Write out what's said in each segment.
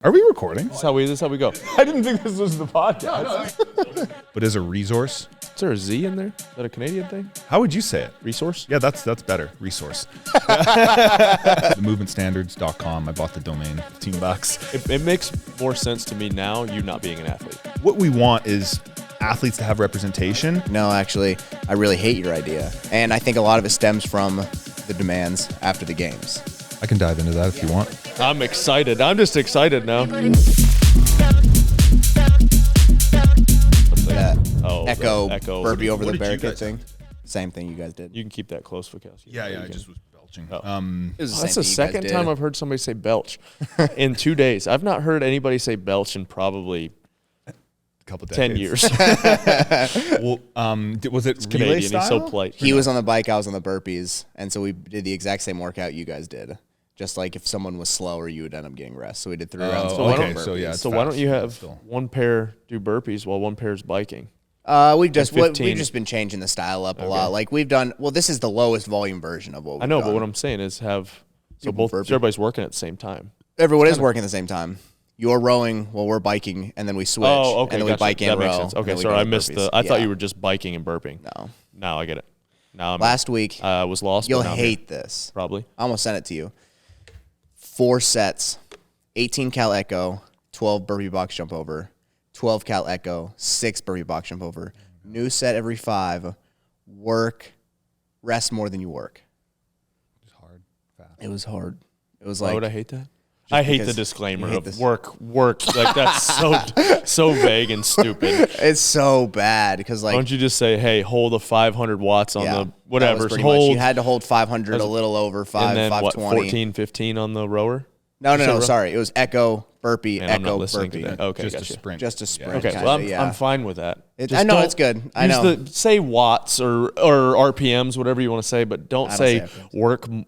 Are we recording? This is how we go. I didn't think this was the podcast. But is a resource? Is there a Z in there? Is that a Canadian thing? How would you say it? Resource? Yeah, that's better. Resource. TheMovementStandards.com. I bought the domain, $15. It makes more sense to me now, you not being an athlete. What we want is athletes to have representation. No, actually, I really hate your idea. And I think a lot of it stems from the demands after the games. I can dive into that if you want. I'm excited. I'm just excited now. Echo burpee over the did you barricade guys thing. Same thing you guys did. You can keep that close, Fakowski. Yeah, I just was belching. That's the second time I've heard somebody say belch in 2 days. I've not heard anybody say belch in probably a couple 10 years. Well, was it Canadian. relay He's style? so polite. He was on the bike, I was on the burpees, and so we did the exact same workout you guys did. Just like if someone was slower, you would end up getting rest. So we did 3 rounds. Oh, okay. Burpees. So yeah. So why don't you have one pair do burpees while one pair's biking? We've just 15. been changing the style up a lot. Like we've done. Well, this is the lowest volume version of what we've I know, done. but what I'm saying is have so People both burpee. everybody's working at the same time. Everyone is working at the same time. You're rowing while we're biking, and then we switch. Oh, okay, And then we gotcha. bike and that row. makes sense. and Okay, then we sorry, go I to missed burpees. I thought Yeah. you were just biking and burping. No. Now I get it. Now I'm Last week, was lost. you'll but now I'm here. hate this. Probably. I almost sent it to you. 4 sets, 18 cal echo, 12 burpee box jump over, 12 cal echo, 6 burpee box jump over. New set every 5. Work, rest more than you work. It's hard, fast. It was hard. It was Why like would I hate that? I hate the because disclaimer you hate of this. work. Like that's so vague and stupid. it's so bad because Why like don't you just say, "Hey, hold a 500 watts on yeah, the that whatever." was pretty much. Hold You had to hold 500 a little over 5, and then what? 520. 14, 15 on the rower. No, sorry. It was echo, burpee, Man, I'm not echo, listening burpee. to that. Okay, Just gotcha. a sprint. Just a sprint. Okay, kinda, well, yeah. I'm fine with that. It- Just I know, don't it's good. I use know. say watts or RPMs, whatever you want to say, but don't I don't say say RPMs.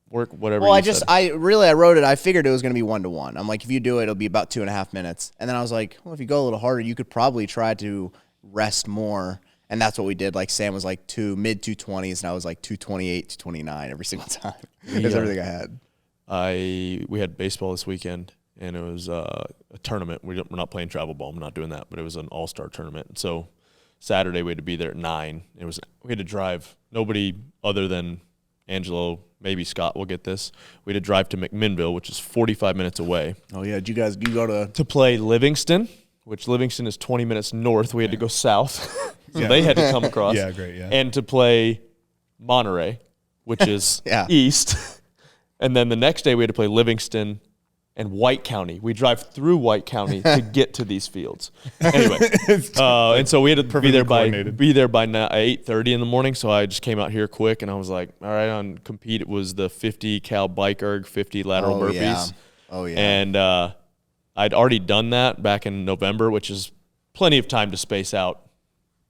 work whatever. Well, you said. I wrote it. I figured it was going to be 1-to-1. I'm like, if you do it, it'll be about 2.5 minutes. And then I was like, well, if you go a little harder, you could probably try to rest more. And that's what we did. Like Sam was like mid 220s, and I was like 228, 229 every single time. That's everything I had. We had baseball this weekend, and it was a tournament. We're not playing travel ball. I'm not doing that, but it was an all-star tournament. So Saturday we had to be there at 9. We had to drive. Nobody other than Angelo, maybe Scott will get this. We had to drive to McMinnville, which is 45 minutes away, Oh, yeah. Did you go to play Livingston, which Livingston is 20 minutes north. We had to go south. So they had to come across. Yeah, great, yeah. And to play Monterey, which is Yeah. east. And then the next day we had to play Livingston and White County. We drive through White County to get to these fields. Anyway, and so we had to be there by coordinated. 8:30 in the morning. So I just came out here quick, and I was like, all right, on compete. It was the 50 cal bike erg, 50 lateral burpees. Yeah. Oh, yeah. And I'd already done that back in November, which is plenty of time to space out.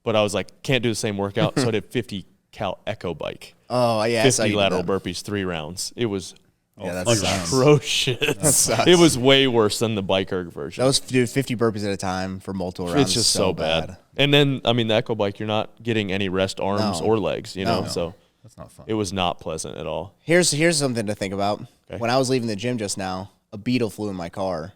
But I was like, can't do the same workout, so I did 50 cal echo bike. Oh, yeah. 50 lateral burpees, 3 rounds. It was Yeah, that sucks. atrocious. sucks. It was way worse than the bike erg version. That was, dude, 50 burpees at a time for multiple rounds. It's just so bad. And then, I mean, the echo bike, you're not getting any rest arms No. or legs, you know? No. So That's not fun. it was not pleasant at all. Here's something to think about. Okay. When I was leaving the gym just now, a beetle flew in my car,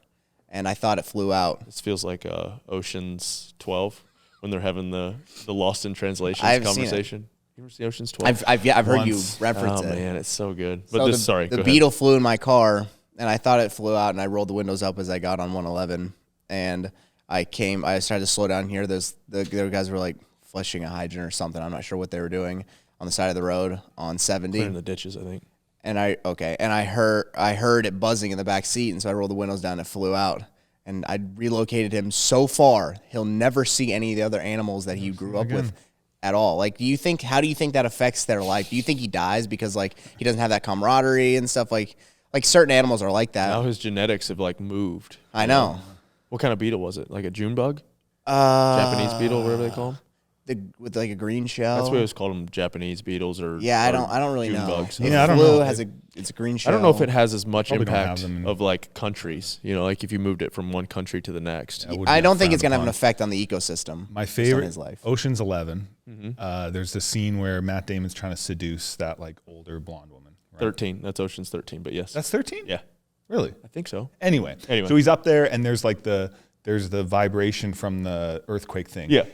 and I thought it flew out. This feels like Ocean's 12 when they're having the Lost in Translations I've seen it. conversation. You ever see Ocean's 12? I've heard you Once. reference Oh, it. man, it's so good. But So sorry, the go ahead. beetle flew in my car, and I thought it flew out, and I rolled the windows up as I got on 111, and I started to slow down here. The other guys were like flushing a hydrant or something. I'm not sure what they were doing on the side of the road on 70. Put in the ditches, I think. And I heard it buzzing in the back seat, and so I rolled the windows down and it flew out. And I relocated him so far, he'll never see any of the other animals that he grew up with at all. Like, how do you think that affects their life? Do you think he dies because like he doesn't have that camaraderie and stuff? Like certain animals are like that. Now his genetics have like moved. I know. What kind of beetle was it? Like a June bug? Japanese beetle, whatever they call them? With like a green shell. That's what we always call them, Japanese beetles or Yeah, I or don't really June know. bugs. Yeah, I don't Flu know. it's a green shell. I don't know if it has as much Probably don't have impact them in- of like countries, you know, like if you moved it from one country to the next. I don't think it's gonna have an effect on the ecosystem. My just on favorite, his life. Ocean's 11. Mm-hmm. There's this scene where Matt Damon's trying to seduce that like older blonde woman. Right? 13. That's Ocean's 13, but yes. That's 13? Yeah. Really? I think so. Anyway, so he's up there, and there's the vibration from the earthquake thing. Yeah.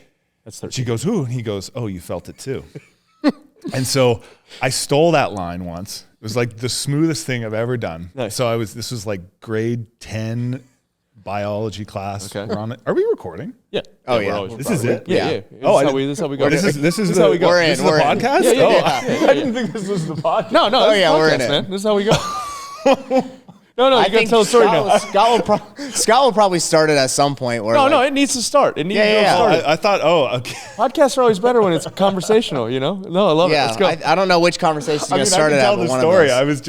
That's 13. She goes, ooh, and he goes, oh, you felt it too. And so I stole that line once. It was like the smoothest thing I've ever done. Nice. So this was like grade 10 biology class. Okay. We're on it. Are we recording? Yeah. Oh, we're yeah. always This is it? Yeah. Yeah. Oh, this is how we go. This is how we go. This is the podcast? Yeah, Oh, yeah. I didn't think this was the podcast. No, Oh, this is yeah, podcast, we're in it. man. This is how we go. No, you I got to think tell the story now. Scott will probably start it at some point. Where No, it needs to start. It needs to Yeah. get started. I thought, okay. Podcasts are always better when it's conversational, you know? No, I love it. Yeah, Let's go. I don't know which conversation you're I gonna start can it tell at, but the one story. of I those.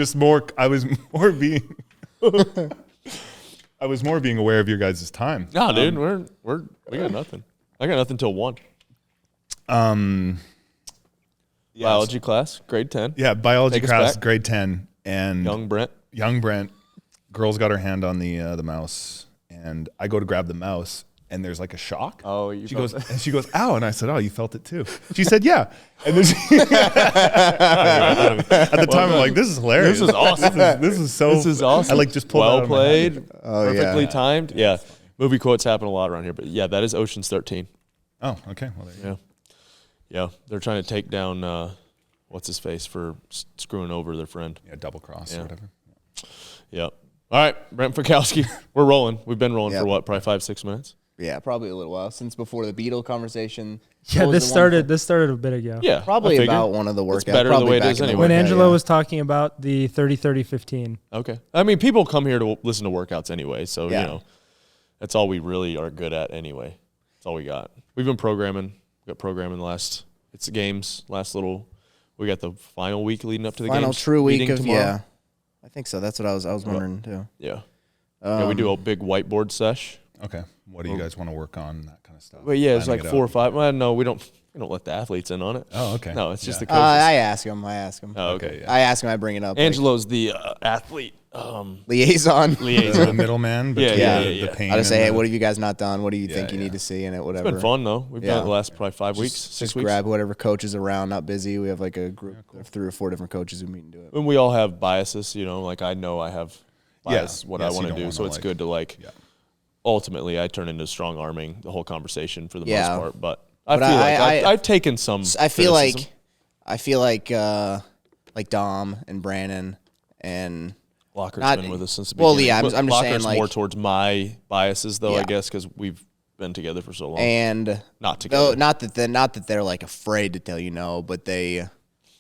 was more being aware of your guys' time. No, dude, we got nothing. I got nothing till 1. Biology class, grade 10. Yeah, biology Take us class, back. grade 10, and Young Brent. Girl's got her hand on the mouse, and I go to grab the mouse, and there's like a shock. Oh, she goes, ow, and I said, oh, you felt it too. She said, yeah. And then at the time, I'm like, this is hilarious. This is awesome. This is awesome. I like just pulled well it out of my head. played, Oh, perfectly timed. Yeah, movie quotes happen a lot around here, but yeah, that is Ocean's 13. Oh, okay. Well, there you go. Yeah, they're trying to take down what's his face for screwing over their friend. Yeah, double cross or whatever. Yep. All right, Brent Frykowski, we're rolling. We've been rolling Yep. for what, probably 5-6 minutes? Yeah, probably a little while since before the Beetle conversation. Yeah, What was this the one started a bit ago. Yeah, Probably I figured. about one of the workouts. It's better the probably way it back is in the anyway. When workout, Angelo yeah. was talking about the 30-30-15. Okay. I mean, people come here to listen to workouts anyway, so, Yeah. you know, that's all we really are good at anyway. That's all we got. We've been programming. We got programming it's the games, we got the final week leading up to the final games. true week meeting of tomorrow. yeah. I think so. That's what I was wondering too. Yeah. Yeah, we do a big whiteboard sesh. Okay. What do you guys want to work on? That kind of stuff. But yeah, it's like Planning it 4 or out. 5. Well, no, we don't let the athletes in on it. Oh, okay. No, it's just Yeah. the coaches. I ask him. Oh, okay. yeah. I ask him. I bring it up. Angelo's the athlete liaison. The liaison. middleman. Yeah, between yeah, the yeah. pain I just say, and hey, the- what have you guys not done? What do you think you yeah. need to see in it? Whatever. It's been fun though. We've done it the last probably 5 weeks, 6 Just weeks. grab whatever coaches around, not busy. We have like a group of 3 or 4 different coaches who meet and do it. And we all have biases, you know, like I know I have bias what I so you want to don't do. wanna, So it's like- good to Yeah. ultimately I turn into strong arming the whole conversation for the Yeah. most part. But I But feel like I- I've taken some I feel criticism. like Dom and Brandon and Locker's not- been with us since the well, beginning. yeah, I'm But just saying, Locker's like- more towards my biases though, I Yeah. guess, because we've been together for so long. and Not together. not that they're like afraid to tell you no, but they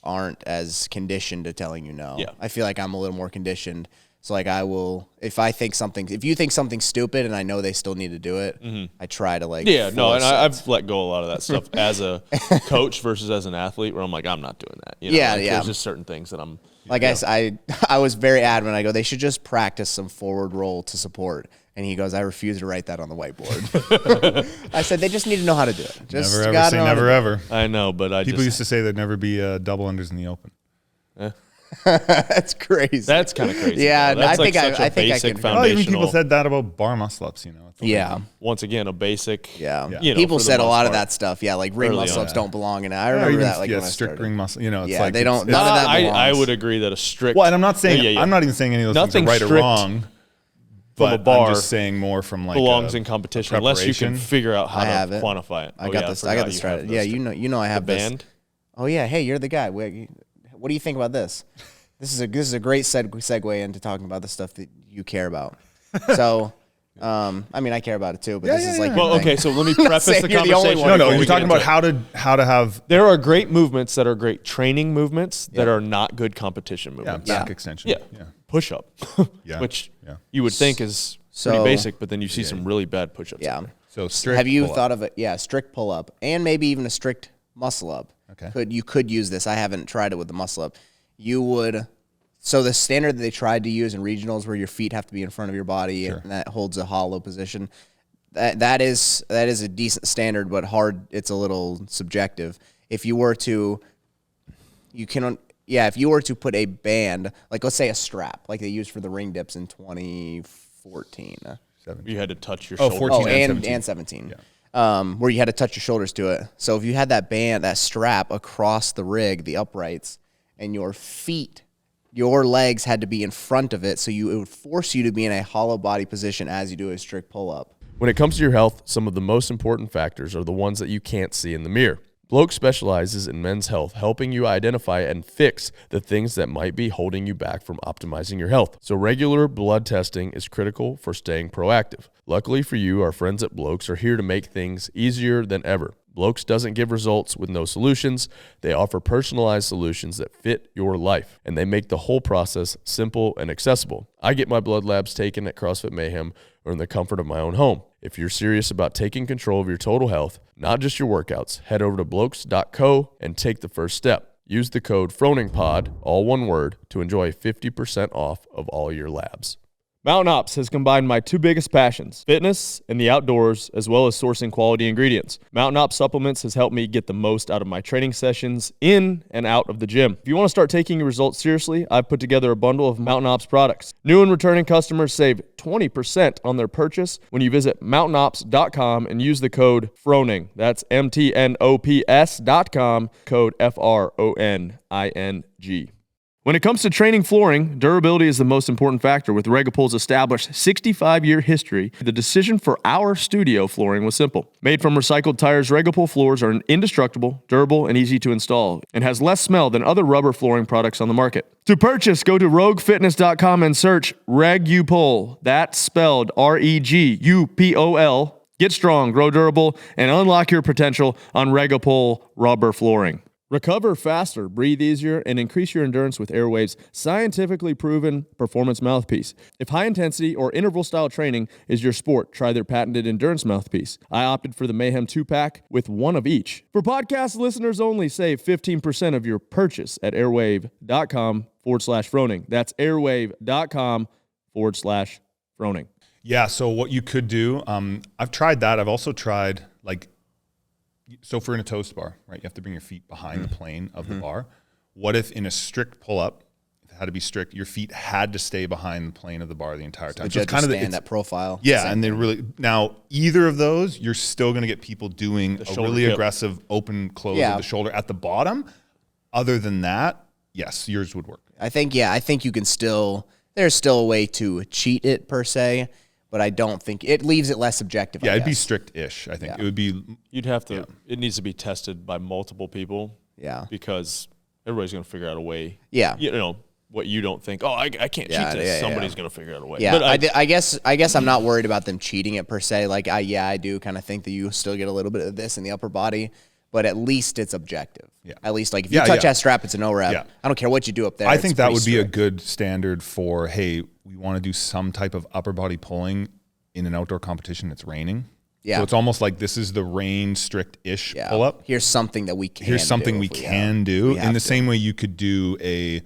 aren't as conditioned to telling you no. Yeah. I feel like I'm a little more conditioned. So like I will, if you think something's stupid and I know they still need to do it, I try to like. Yeah, no, and force it. I've let go a lot of that stuff as a coach versus as an athlete, where I'm like, I'm not doing that. You know, Yeah, like, yeah. There's just certain things that I'm. Like I was very adamant. I go, they should just practice some forward roll to support. And he goes, I refuse to write that on the whiteboard. I said, they just need to know how to do it. Just Never ever gotta say know how to never do it. ever. I know, but I People used to say there'd never be double unders in the open. That's crazy. That's kind of crazy. Yeah, though. That's I like think such I a think I basic can- Well, even people foundational. said that about bar muscle ups. You know. It's Yeah. Once again, a basic. Yeah. You know, People for the said a most lot of part. that stuff. Yeah, like ring Early muscle ups on. don't belong in it. I Or remember even, that like when I strict started. ring muscle. You know, it's Yeah, like they don't- it's- none of that I belongs. would agree that a strict. Well, and I'm not saying Yeah, yeah. I'm not even saying any of those Nothing things are right strict or wrong. from But a bar I'm just saying more from like belongs a- in competition a unless you can preparation. figure out how I to have it. quantify it. I Oh, got yeah, this. I forgot got this you have strategy. those Yeah, things. you know I have The this. band. Oh yeah, hey, you're the guy. What do you think about this? This is a great segue into talking about the stuff that you care about. So, I mean, I care about it too, but this is like. Well, your okay, thing. so let me not preface saying the you're the only conversation. one. No, before you're we talking get about into it. how to have There are great movements that are great training movements that are not good competition movements. back Yeah. extension. Yeah. Push up, Yeah. which Yeah. you would think is So- pretty basic, but then you see some really bad push ups. Yeah. So strict. Have you pull-up. thought of it? Yeah, strict pull up and maybe even a strict muscle up. Okay. You could use this. I haven't tried it with the muscle up. You would. So the standard that they tried to use in regionals, where your feet have to be in front of your body and that holds a hollow position, that is a decent standard, but hard. It's a little subjective. If you were to, if you were to put a band, like let's say a strap, like they used for the ring dips in 2014. You had to touch your Oh, shoulder. 14 Oh, and 17. Where you had to touch your shoulders to it. So if you had that band, that strap across the rig, the uprights, and your feet your legs had to be in front of it, so it would force you to be in a hollow body position as you do a strict pull-up. When it comes to your health, some of the most important factors are the ones that you can't see in the mirror. Bloke specializes in men's health, helping you identify and fix the things that might be holding you back from optimizing your health. So regular blood testing is critical for staying proactive. Luckily for you, our friends at Blokes are here to make things easier than ever. Blokes doesn't give results with no solutions. They offer personalized solutions that fit your life, and they make the whole process simple and accessible. I get my blood labs taken at CrossFit Mayhem or in the comfort of my own home. If you're serious about taking control of your total health, not just your workouts, head over to blokes.co and take the first step. Use the code FRONINGPOD, all one word, to enjoy 50% off of all your labs. Mountain Ops has combined my two biggest passions, fitness and the outdoors, as well as sourcing quality ingredients. Mountain Ops Supplements has helped me get the most out of my training sessions in and out of the gym. If you want to start taking your results seriously, I've put together a bundle of Mountain Ops products. New and returning customers save 20% on their purchase when you visit mountainops.com and use the code FRONING. That's MTNOPS.com, code FRONING. When it comes to training flooring, durability is the most important factor. With Regapol's established 65-year history, the decision for our studio flooring was simple. Made from recycled tires, Regapol floors are indestructible, durable, and easy to install, and has less smell than other rubber flooring products on the market. To purchase, go to roguefitness.com and search Regupol. That's spelled REGUPOL. Get strong, grow durable, and unlock your potential on Regapol rubber flooring. Recover faster, breathe easier, and increase your endurance with Airwave's scientifically proven performance mouthpiece. If high-intensity or interval-style training is your sport, try their patented endurance mouthpiece. I opted for the Mayhem 2-pack with one of each. For podcast listeners only, save 15% of your purchase at airwave.com/Froning. That's airwave.com/Froning. Yeah, so what you could do, I've tried that. I've also tried, so if we're in a toast bar, right, you have to bring your feet behind the plane of the bar. What if in a strict pull-up, if it had to be strict, your feet had to stay behind the plane of the bar the entire time? So it's kind of that profile. Yeah, and they really, now either of those, you're still going to get people doing a really aggressive open close of the shoulder at the bottom. Other than that, yes, yours would work. I think you can still, there's still a way to cheat it per se, but I don't think it leaves it less subjective. Yeah, it'd be strict-ish. I think it would be. You'd have to. Yeah. It needs to be tested by multiple people. Yeah, because everybody's going to figure out a way. Yeah, you know what you don't think. Oh, I can't cheat this. Yeah, Somebody's going to figure out a way. Yeah, but I guess I'm not worried about them cheating it per se. I do kind of think that you still get a little bit of this in the upper body, but at least it's objective. Yeah. At least if you touch that strap, it's a no rep. Yeah. I don't care what you do up there. I think that would be a good standard for, hey, we want to do some type of upper body pulling in an outdoor competition. It's raining. Yeah. So it's almost like this is the rain strict-ish pull up. Here's something that we can Here's something we can do. In the same way you could do a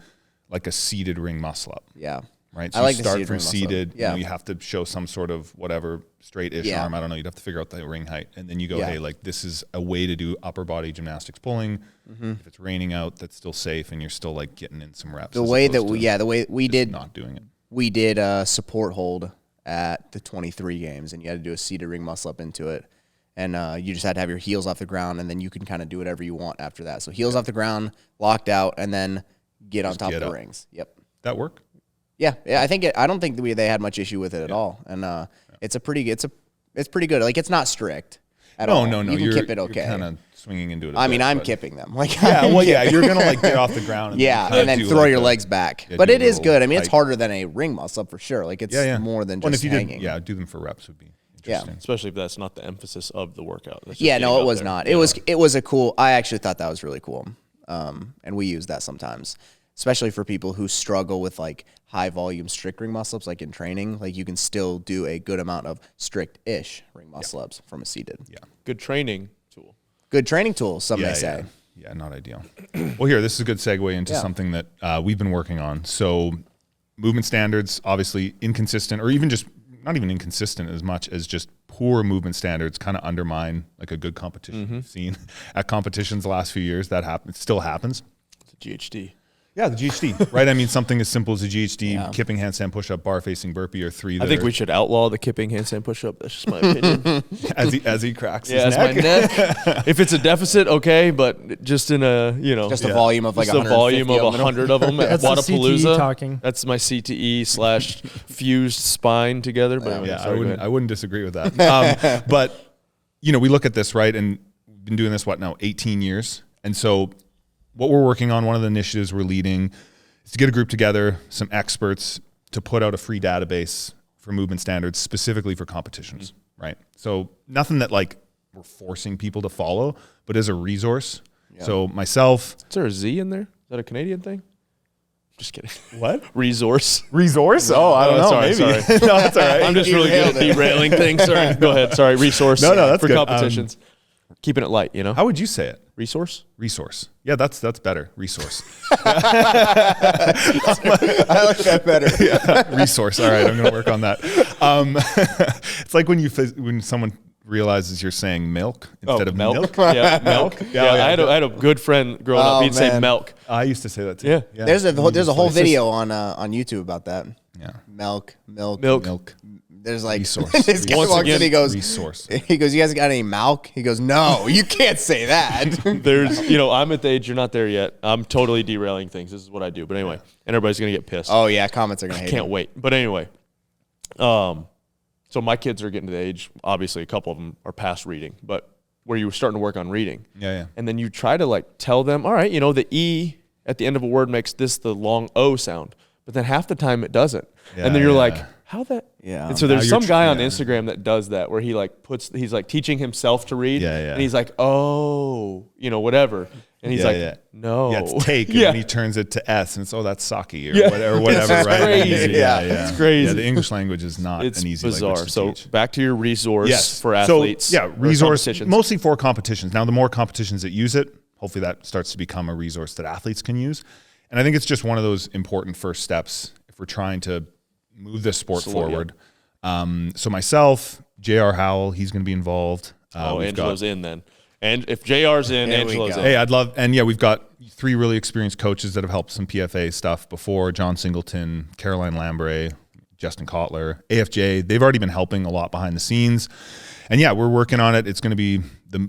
seated ring muscle up. Yeah. Right. So you start from seated. Yeah. You have to show some sort of whatever straight-ish arm. I don't know. You'd have to figure out the ring height. And then you go, hey, this is a way to do upper body gymnastics pulling. If it's raining out, that's still safe and you're still getting in some reps. The way we did not doing it. We did a support hold at the 23 games, and you had to do a seated ring muscle up into it, and you just had to have your heels off the ground, and then you can kind of do whatever you want after that. So heels off the ground, locked out, and then get on top of the rings. Yep. That work? Yeah. I think I don't think they had much issue with it at all, and it's pretty good. It's not strict at all. No. You can kip it okay. You're kind of swinging into it. I'm kipping them. You're gonna get off the ground. And and then throw your legs back. But it is good. I mean, it's harder than a ring muscle up for sure. It's more than just hanging. Do them for reps would be interesting. Especially if that's not the emphasis of the workout. It was not. It was a cool. I actually thought that was really cool. And we use that sometimes, especially for people who struggle with high volume strict ring muscle ups, in training. You can still do a good amount of strict-ish ring muscle ups from a seated. Yeah. Good training tool. Good training tool, some may say. Yeah, not ideal. Well, this is a good segue into something that we've been working on. So movement standards, obviously inconsistent, or even just not even inconsistent as much as just poor movement standards kind of undermine a good competition we've seen at competitions the last few years. That happens, still happens. It's a GHD. Yeah, the GHD, right? I mean, something as simple as a GHD, kipping handstand push-up, bar facing burpee are 3. I think we should outlaw the kipping handstand push-up. That's just my opinion. as he cracks his as neck. my neck. If it's a deficit, okay, but just in a, just a volume of like just a volume of 100 of them at That's the Wadapalooza. CTE talking. That's my CTE / fused spine together. But anyway, sorry, I wouldn't disagree with that. But we look at this, right? And we've been doing this, 18 years. And so what we're working on, one of the initiatives we're leading is to get a group together, some experts, to put out a free database for movement standards specifically for competitions, right? So nothing that like we're forcing people to follow, but as a resource. Yeah. So myself. Is there a Z in there? Is that a Canadian thing? Just kidding. What? Resource. Resource? Oh, I don't know. Sorry, maybe. Sorry. No, that's all right. I'm just really good at derailing things. Sorry. Go ahead. Sorry. Resource. No, that's for good. competitions. Keeping it light, How would you say it? Resource? Resource. Yeah, that's better. Resource. I like that better. Yeah, resource. All right, I'm going to work on that. It's like when someone realizes you're saying milk instead of milk. Yeah, milk. Yeah, I had a good friend growing up. He'd say milk. I used to say that too. Yeah. There's a whole video on YouTube about that. Yeah. Milk. There's like resource. This guy walks in, he goes, resource. He goes, "You guys got any milk?" He goes, "No, you can't say that." There's, I'm at the age you're not there yet. I'm totally derailing things. This is what I do. But anyway, and everybody's gonna get pissed. Oh yeah, comments are gonna hate. Can't wait. But anyway, so my kids are getting to the age. Obviously, a couple of them are past reading, but where you were starting to work on reading. Yeah. And then you try to like tell them, all right, the E at the end of a word makes the long O sound, but then half the time it doesn't. Yeah, and then you're like, how that? Yeah. And so there's some guy on Instagram that does that, where he like he's like teaching himself to read. Yeah. And he's like, oh, whatever. And he's no. Yeah, it's take, and then he turns it to S, and it's, that's sake or whatever, right? Crazy. Yeah. It's crazy. Yeah, the English language is not an easy bizarre. language to So teach. back to your resource for athletes. So, resource competitions. mostly for competitions. Now, the more competitions that use it, hopefully that starts to become a resource that athletes can use. And I think it's just one of those important first steps if we're trying to move this sport forward. So myself, J.R. Howell, he's going to be involved. Angelo's in then. And if JR's in, Angelo's in. Hey, I'd love, and we've got 3 really experienced coaches that have helped some PFA stuff before: John Singleton, Caroline Lambre, Justin Kotler, AFJ. They've already been helping a lot behind the scenes. And we're working on it. It's going to be,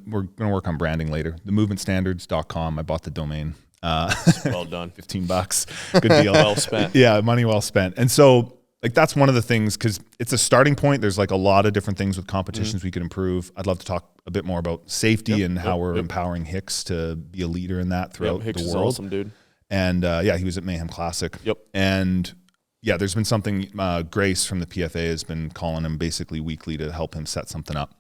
we're going to work on branding later. TheMovementStandards.com. I bought the domain. Well done. $15. Good deal. Well spent. Yeah, money well spent. And so, that's one of the things, because it's a starting point. There's like a lot of different things with competitions we could improve. I'd love to talk a bit more about safety and how we're empowering Hicks to be a leader in that throughout Hicks the is world. Awesome, dude. And he was at Mayhem Classic. Yep. And there's been something, Grace from the PFA has been calling him basically weekly to help him set something up.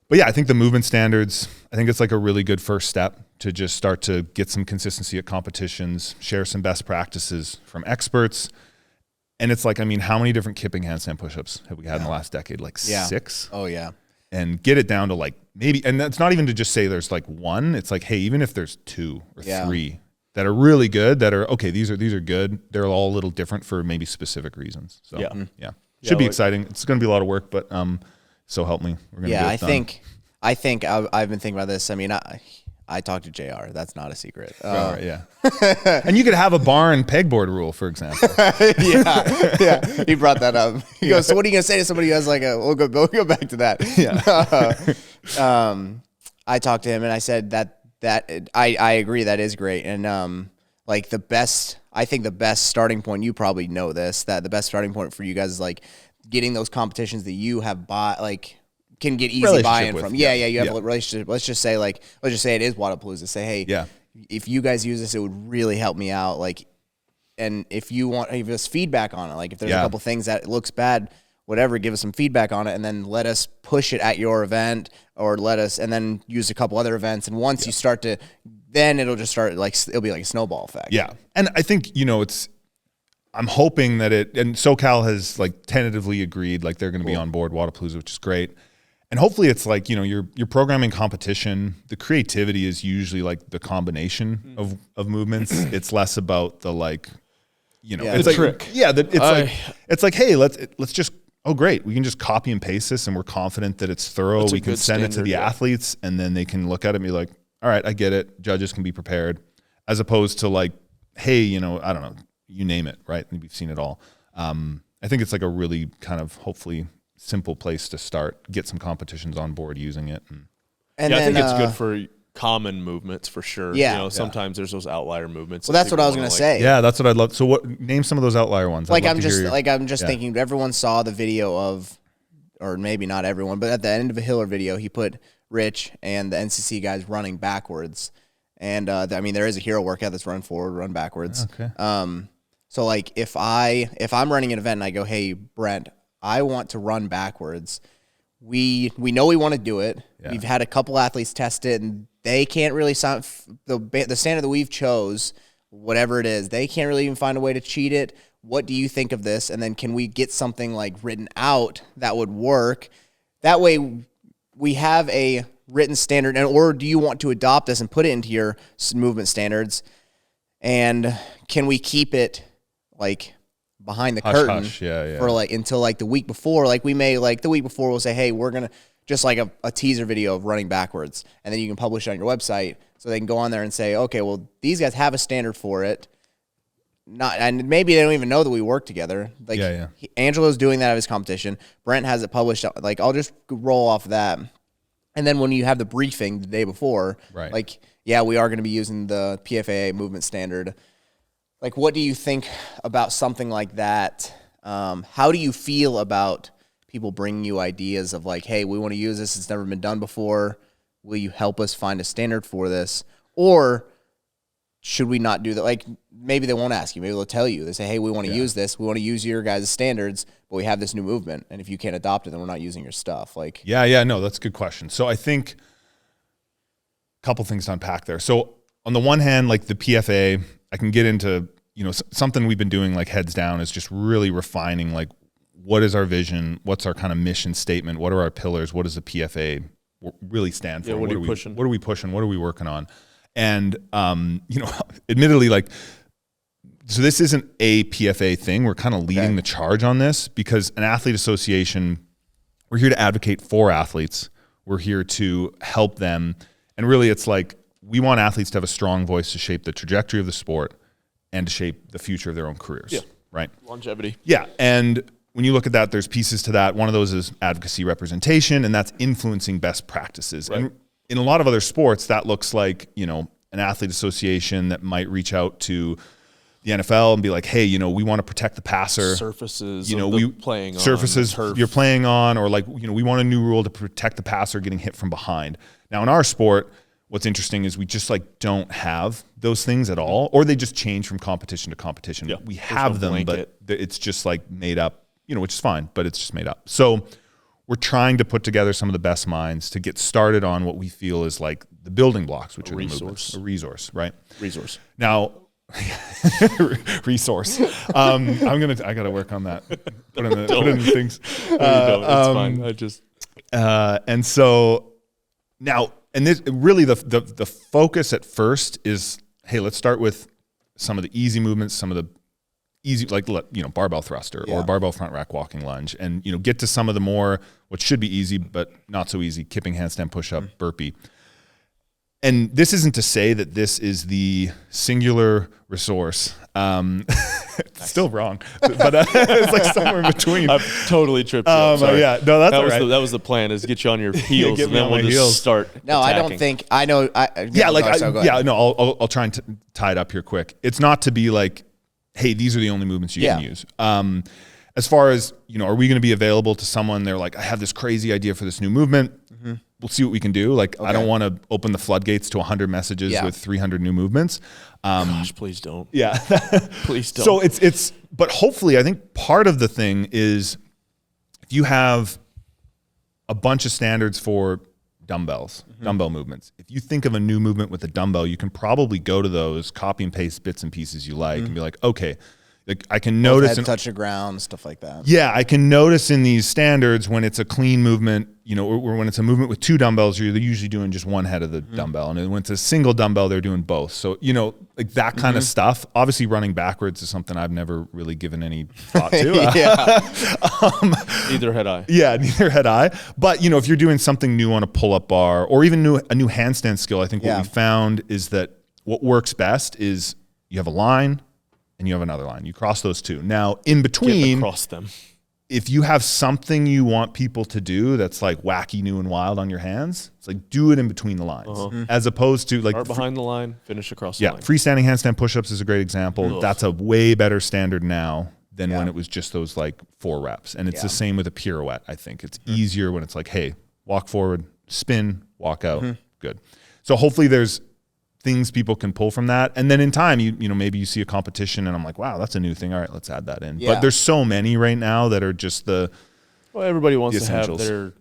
But I think the movement standards, I think it's like a really good first step to just start to get some consistency at competitions, share some best practices from experts. And it's like, how many different kipping handstand push-ups have we had in the last decade? Like 6? Oh, yeah. And get it down to like maybe, and that's not even to just say there's like 1. It's like, hey, even if there's 2 or 3 that are really good, that are, okay, these are good. They're all a little different for maybe specific reasons. So, should be exciting. It's going to be a lot of work, but so help me. We're going to get it done. I think I've been thinking about this. I talked to JR. That's not a secret. And you could have a bar and pegboard rule, for example. Yeah. He brought that up. He goes, "So what are you gonna say to somebody who has like a?" We'll go back to that. Yeah. I talked to him and I said that I agree, that is great, and like I think the best starting point. You probably know this, that the best starting point for you guys is like getting those competitions that you have bought, like, can get easy buy-in from. You have a relationship. Let's just say it is Wadapalooza. Say, hey, if you guys use this, it would really help me out. Like, and if you want, give us feedback on it. Like, if there's a couple things that it looks bad, whatever, give us some feedback on it, and then let us push it at your event, or and then use a couple other events. And once you start to, then it'll just start, like, it'll be like a snowball effect. Yeah. And I think, I'm hoping that and SoCal has like tentatively agreed, like they're going to be on board Wadapalooza, which is great. And hopefully it's like, you're programming competition. The creativity is usually like the combination of movements. It's less about the like, it's the like, trick. Yeah. It's like, hey, let's just, oh great, we can just copy and paste this and we're confident that it's thorough. We can send it to the athletes and then they can look at it and be like, all right, I get it. Judges can be prepared, as opposed to like hey, you know, I don't know, you name it, right? And we've seen it all. I think it's like a really kind of hopefully simple place to start, get some competitions on board using it. And I then, think it's good for common movements for sure. Yeah. You know, sometimes there's those outlier movements. Well, that's what I was going to say. Yeah, that's what I'd love. So what, name some of those outlier ones. Like I'm just thinking everyone saw the video of, or maybe not everyone, but at the end of a Hiller video, he put Rich and the NCC guys running backwards. And I mean, there is a hero workout that's run forward, run backwards. Okay. So like if I'm running an event and I go, hey, Brent, I want to run backwards. We know we want to do it. Yeah. We've had a couple athletes test it, and they can't really sound the standard that we've chose, whatever it is. They can't really even find a way to cheat it. What do you think of this? And then can we get something like written out that would work? That way we have a written standard, or do you want to adopt this and put it into your movement standards? And can we keep it like behind the curtain for like until like the week before? Like we may like the week before we'll say, hey, we're gonna just like a teaser video of running backwards, and then you can publish it on your website so they can go on there and say, okay, well these guys have a standard for it. And maybe they don't even know that we work together. Like Angelo's doing that at his competition. Brent has it published. Like I'll just roll off of that. And then when you have the briefing the day before, like, yeah, we are going to be using the PFAA movement standard. Like, what do you think about something like that? How do you feel about people bringing you ideas of like, hey, we want to use this. It's never been done before. Will you help us find a standard for this? Or should we not do that? Like, maybe they won't ask you. Maybe they'll tell you. They say, hey, we want to use this. We want to use your guys' standards, but we have this new movement. And if you can't adopt it, then we're not using your stuff. Like, no, that's a good question. So I think a couple things to unpack there. So on the one hand, like the PFA, I can get into, you know, something we've been doing like heads down is just really refining, like, what is our vision? What's our kind of mission statement? What are our pillars? What does the PFA really stand for? Yeah, what are we pushing? What are we pushing? What are we working on? And, you know, admittedly, like, so this isn't a PFA thing. We're kind of leading the charge on this because an athlete association, we're here to advocate for athletes. We're here to help them. And really it's like, we want athletes to have a strong voice to shape the trajectory of the sport and to shape the future of their own careers. Right? Longevity. Yeah. And when you look at that, there's pieces to that. One of those is advocacy representation, and that's influencing best practices. Right. And in a lot of other sports, that looks like, you know, an athlete association that might reach out to the NFL and be like, hey, you know, we want to protect the passer. Surfaces, you know, surfaces you're playing on, or like, you know, we want a new rule to protect the passer getting hit from behind. Now in our sport, what's interesting is we just like don't have those things at all, or they just change from competition to competition. Yeah, we have them, but it's just like made up, you know, which is fine, but it's just made up. So we're trying to put together some of the best minds to get started on what we feel is like the building blocks, which are the movements. A resource, right? Resource. Now, resource. I got to work on that. Put in the things. It's fine. I just. And so now, and this really the focus at first is, hey, let's start with some of the easy movements, some of the easy, like, you know, barbell thruster or barbell front rack walking lunge, and, you know, get to some of the more, what should be easy, but not so easy, kipping handstand push-up, burpee. And this isn't to say that this is the singular resource. It's still wrong, but it's like somewhere in between. I've totally tripped you up. Sorry. Yeah, no, that's all right. That was the plan, is get you on your heels, and then we'll just start No, attacking. I don't think, I know. I'll try and tie it up here quick. It's not to be like, hey, these are the only movements you can use. As far as, you know, are we going to be available to someone? They're like, I have this crazy idea for this new movement. Mm-hmm. We'll see what we can do. Like, I don't want to open the floodgates to 100 messages with 300 new movements. Gosh, please don't. Yeah. Please don't. So but hopefully I think part of the thing is if you have a bunch of standards for dumbbells, dumbbell movements. If you think of a new movement with a dumbbell, you can probably go to those, copy and paste bits and pieces you like, and be like, okay, like I can notice touch the ground, stuff like that. Yeah, I can notice in these standards when it's a clean movement, you know, or when it's a movement with two dumbbells, you're usually doing just one head of the dumbbell, and when it's a single dumbbell, they're doing both. So, you know, like that kind of stuff. Obviously, running backwards is something I've never really given any thought to. Neither had I. Yeah, neither had I. But, you know, if you're doing something new on a pull-up bar or even a new handstand skill, I think what we found is that what works best is, you have a line and you have another line. You cross those two. Now, in between, across them. if you have something you want people to do that's like wacky, new, and wild on your hands, it's like do it in between the lines, as opposed to like start behind the line, finish across the line. Freestanding handstand push-ups is a great example. That's a way better standard now than when it was just those like 4 reps. And it's the same with a pirouette. I think it's easier when it's like, hey, walk forward, spin, walk out, good. So hopefully there's things people can pull from that. And then in time, you know, maybe you see a competition and I'm like, wow, that's a new thing. All right, let's add that in. But there's so many right now that are just well, everybody wants to have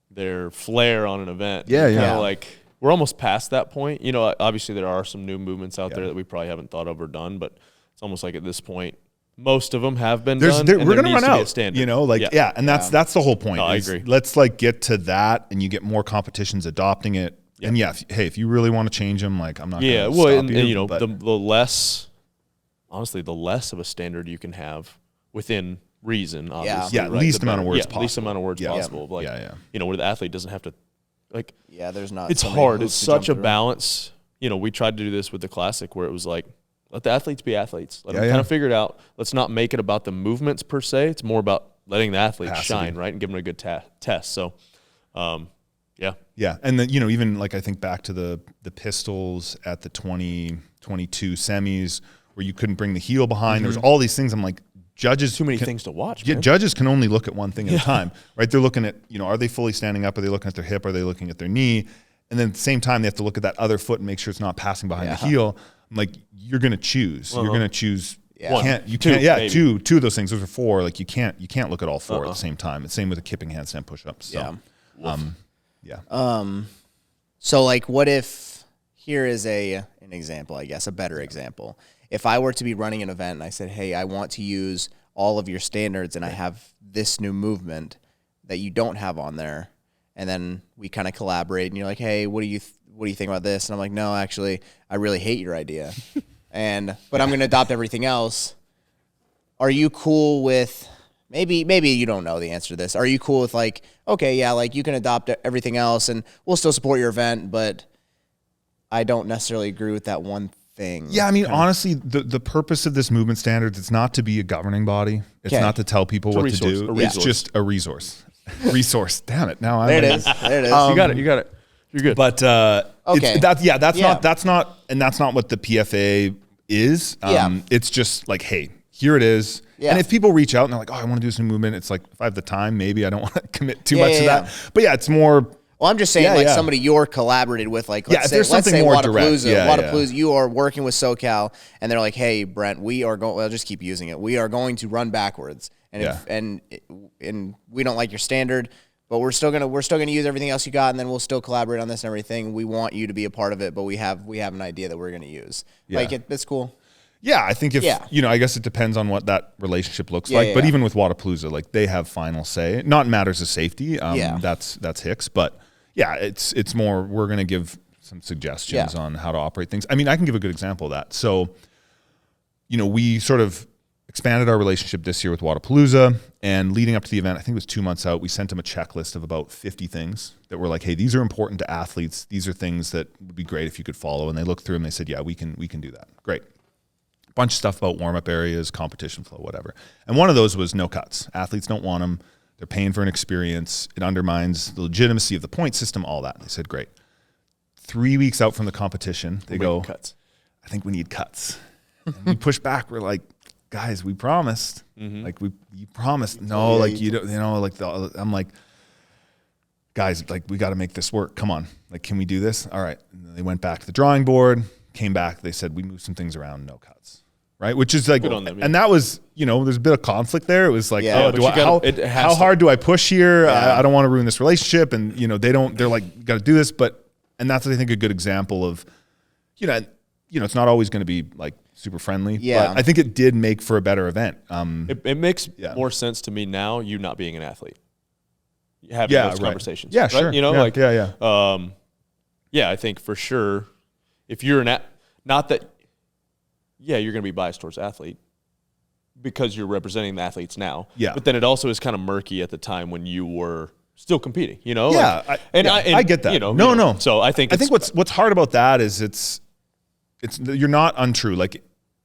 their flair on an event. Yeah. Like we're almost past that point. You know, obviously there are some new movements out there that we probably haven't thought of or done, but it's almost like at this point, most of them have been done. We're going to run out, you know, like, and that's the whole point. No, I agree. Let's like get to that and you get more competitions adopting it. And if you really want to change them, like I'm not going to stop you. And you know, the less, honestly, the less of a standard you can have within reason, obviously. Yeah, least amount of words possible. Least amount of words possible. Like, you know, where the athlete doesn't have to, like, there's not. It's hard. It's such a balance. You know, we tried to do this with the classic where it was like, let the athletes be athletes. Let them kind of figure it out. Let's not make it about the movements per se. It's more about letting the athletes shine, right, and give them a good test. So, yeah. And then, you know, even like I think back to the pistols at the 2022 semis where you couldn't bring the heel behind. There's all these things. I'm like, judges. Too many things to watch. Yeah, judges can only look at one thing at a time, right? They're looking at, you know, are they fully standing up? Are they looking at their hip? Are they looking at their knee? And then at the same time, they have to look at that other foot and make sure it's not passing behind the heel. I'm like, you're going to choose. You're going to choose. You can't. Two of those things. Those are 4. Like you can't look at all 4 at the same time. It's same with a kipping handstand push-ups. So, So like, what if here is an example, I guess, a better example. If I were to be running an event and I said, hey, I want to use all of your standards and I have this new movement that you don't have on there, and then we kind of collaborate and you're like, hey, what do you think about this? And I'm like, no, actually, I really hate your idea. But I'm going to adopt everything else. Are you cool with, maybe you don't know the answer to this. Are you cool with like, okay, yeah, like you can adopt everything else and we'll still support your event, but I don't necessarily agree with that one thing. Yeah, I mean, honestly, the purpose of this movement standards, it's not to be a governing body. It's not to tell people what to do. It's just a resource. Damn it. Now there it is. There it is. You got it. You're good. But okay. That's not what the PFA is. It's just like, hey, here it is. Yeah. And if people reach out and they're like, oh, I want to do this new movement, it's like, if I have the time, maybe I don't want to commit too much to that. But yeah, it's more. Well, I'm just saying, somebody you're collaborated with, like, let's say Wadapalooza, you are working with SoCal, and they're like, hey, Brent, we are going, I'll just keep using it. We are going to run backwards. And and we don't like your standard, but we're still gonna use everything else you got, and then we'll still collaborate on this and everything. We want you to be a part of it, but we have an idea that we're gonna use. Like it's cool. Yeah, I think you know, I guess it depends on what that relationship looks like. But even with Wadapalooza, like they have final say, not in matters of safety. That's Hicks, but yeah, it's more we're gonna give some suggestions on how to operate things. I mean, I can give a good example of that. So, you know, we sort of expanded our relationship this year with Wadapalooza, and leading up to the event, I think it was 2 months out, we sent them a checklist of about 50 things that were like, hey, these are important to athletes. These are things that would be great if you could follow. And they looked through them, they said, yeah, we can do that. Great. Bunch of stuff about warm-up areas, competition flow, whatever. And one of those was no cuts. Athletes don't want them. They're paying for an experience. It undermines the legitimacy of the point system, all that. They said, great. 3 weeks out from the competition, they go, cuts. I think we need cuts. And we push back. We're like, guys, we promised. Like you promised. No, like you don't. You know, like I'm like, guys, like we got to make this work. Come on, like can we do this? All right. And then they went back to the drawing board. Came back. They said we moved some things around. No cuts. Right, which is like, and that was, you know, there's a bit of conflict there. It was like, how hard do I push here? I don't want to ruin this relationship, and you know, they're like, got to do this, and that's I think a good example of, you know, it's not always going to be like super friendly. Yeah. But I think it did make for a better event. It makes more sense to me now, you not being an athlete. Having those conversations. Yeah, sure. You know, I think for sure, if you're not that, you're going to be biased towards athlete because you're representing the athletes now. Yeah. But then it also is kind of murky at the time when you were still competing, you know? Yeah. I get that. You know, no. So I think what's hard about that is it's you're not untrue. Like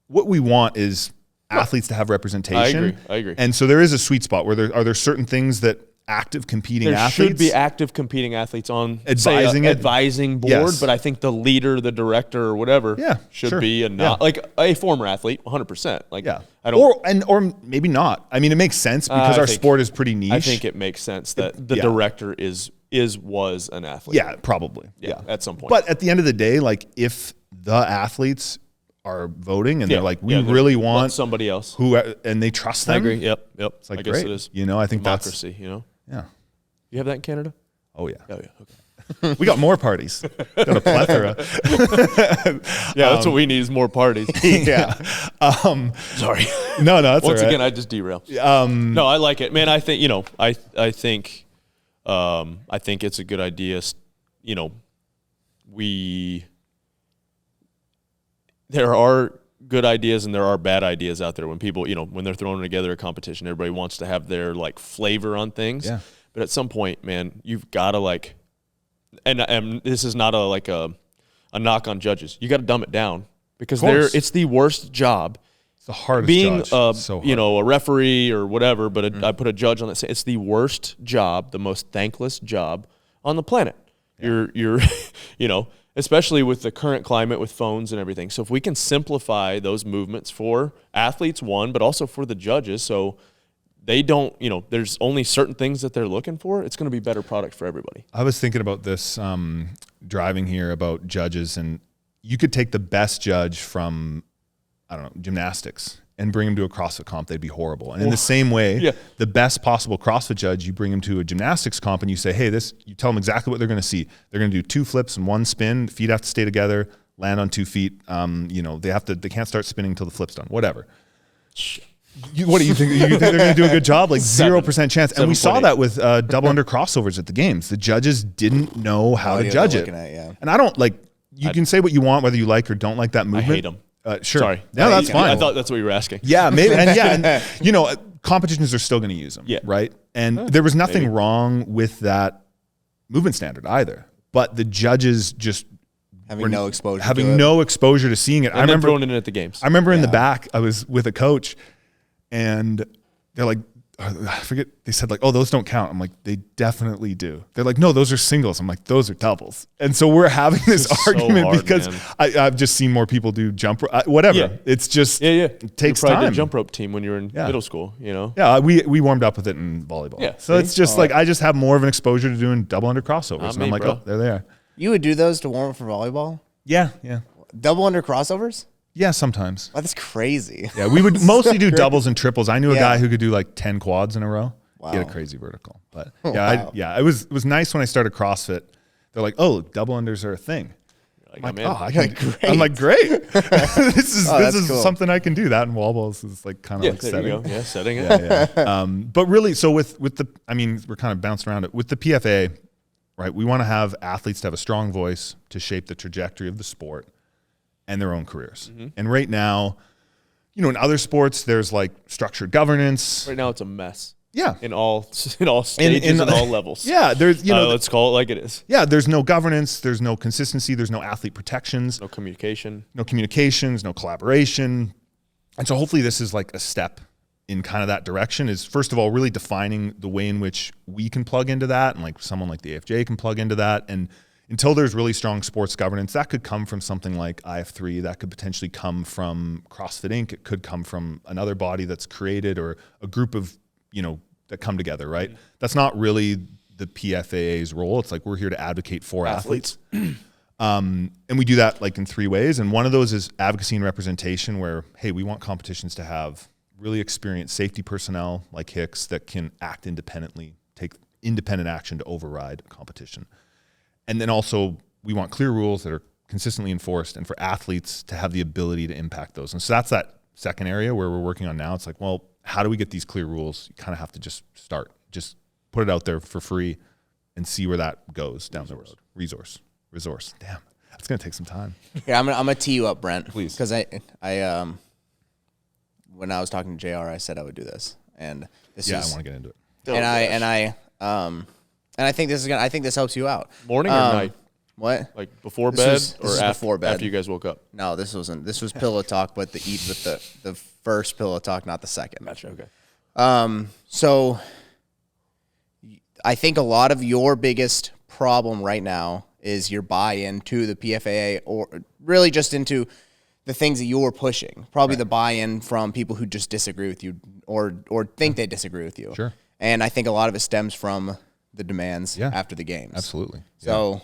what we want is athletes to have representation. I agree. And so there is a sweet spot where are there certain things that active competing there athletes should be active competing athletes on advising board, yes. but I think the leader, the director, or whatever, should be like a former athlete, 100%. Like, I don't, or maybe not. I mean, it makes sense because our sport is pretty niche. I think it makes sense that the director was an athlete. Yeah, probably. Yeah, at some point. But at the end of the day, like if the athletes are voting and they're like, we really want somebody else and they trust them. I agree. Yep. It's like, I guess great. it is. I think democracy, Yeah. You have that in Canada? Oh, yeah. Oh, yeah. Okay. We got more parties. Got a plethora. That's what we need is more parties. Yeah. Sorry. No, that's Once all right. again, I just derailed. No, I like it, man. I think I think it's a good idea. There are good ideas and there are bad ideas out there when people, when they're throwing together a competition, everybody wants to have their like flavor on things. Yeah. But at some point, man, you've got to and this is not a knock on judges. You got to dumb it down because it's the worst job. It's the hardest being judge. So hard. A referee or whatever, but I put a judge on that. It's the worst job, the most thankless job on the planet. Yeah. You're especially with the current climate with phones and everything. So if we can simplify those movements for athletes, but also for the judges, so they don't, there's only certain things that they're looking for, it's going to be better product for everybody. I was thinking about this driving here about judges, and you could take the best judge from, I don't know, gymnastics and bring him to a CrossFit comp, they'd be horrible. And in the same way, the best possible CrossFit judge, you bring him to a gymnastics comp and you say, hey, you tell them exactly what they're going to see. They're going to do 2 flips and 1 spin. Feet have to stay together, land on 2 feet. They can't start spinning until the flip's done, whatever. What do you think? You think they're going to do a good job? Like 0% chance. And we saw that with double under crossovers at the games. The judges didn't know how to judge it. And I don't you can say what you want, whether you like or don't like that movement. I hate them. Sure. Sorry. No, that's fine. I thought that's what you were asking. Yeah, maybe. And competitions are still going to use them. Yeah. Right. And there was nothing wrong with that movement standard either. But the judges just having no exposure to seeing it. And I remember throwing it in at the games. I remember in the back, I was with a coach, and they're like, I forget, they said like, oh, those don't count. I'm like, they definitely do. They're like, no, those are singles. I'm like, those are doubles. And so we're having this argument because I've just seen more people do jump whatever. Yeah. It's just, it takes you probably time. Did jump rope team when you were in middle school, Yeah, we warmed up with it in volleyball. Yeah, so it's just I just have more of an exposure to doing double under crossovers. And I'm like, oh, there they are. You would do those to warm up for volleyball? Yeah. Double under crossovers? Yeah, sometimes. Wow, that's crazy. Yeah, we would mostly do doubles and triples. I knew a guy who could do like 10 quads in a row. Wow. He had a crazy vertical. But it was nice when I started CrossFit. They're like, oh, double unders are a thing. I'm like, great. This is cool. Something I can do. That and wall balls is like kind of like setting. You go. Yeah, setting it. Yeah. But really, so with the, we're kind of bouncing around it. With the PFA, right, we want to have athletes to have a strong voice to shape the trajectory of the sport and their own careers. Mm-hmm. And right now, in other sports, there's like structured governance. Right now, it's a mess. Yeah. In all stages and all levels. Yeah. There's, let's call it like it is. Yeah. There's no governance. There's no consistency. There's no athlete protections. No communication. No communications, no collaboration. And so hopefully this is like a step in kind of that direction, is first of all, really defining the way in which we can plug into that. And like someone like the AFJ can plug into that. And until there's really strong sports governance, that could come from something like IF3, that could potentially come from CrossFit Inc. It could come from another body that's created or a group of, that come together, right? Mm-hmm. That's not really the PFAA's role. It's like we're here to advocate for athletes. And we do that like in 3 ways. And one of those is advocacy and representation, where, hey, we want competitions to have really experienced safety personnel like Hicks that can act independently, take independent action to override competition. And then also we want clear rules that are consistently enforced and for athletes to have the ability to impact those. And so that's that second area where we're working on now. It's like, well, how do we get these clear rules? You kind of have to just put it out there for free and see where that goes down the road. Resource. Damn, that's going to take some time. Yeah, I'm going to tee you up, Brent. Please. Because I when I was talking to JR, I said I would do this. And this I want to get into it. And I think this helps you out. Morning or night? What? Like before This bed was or before bed. after you guys woke up? No, this wasn't. This was pillow talk, but the eat with the first pillow talk, not the second. Gotcha. Okay. So I think a lot of your biggest problem right now is your buy-in to the PFAA, or really just into the things that you're pushing. Probably the buy-in from people who just disagree with you or think they disagree with you. Sure. And I think a lot of it stems from the demands after the games. Absolutely. So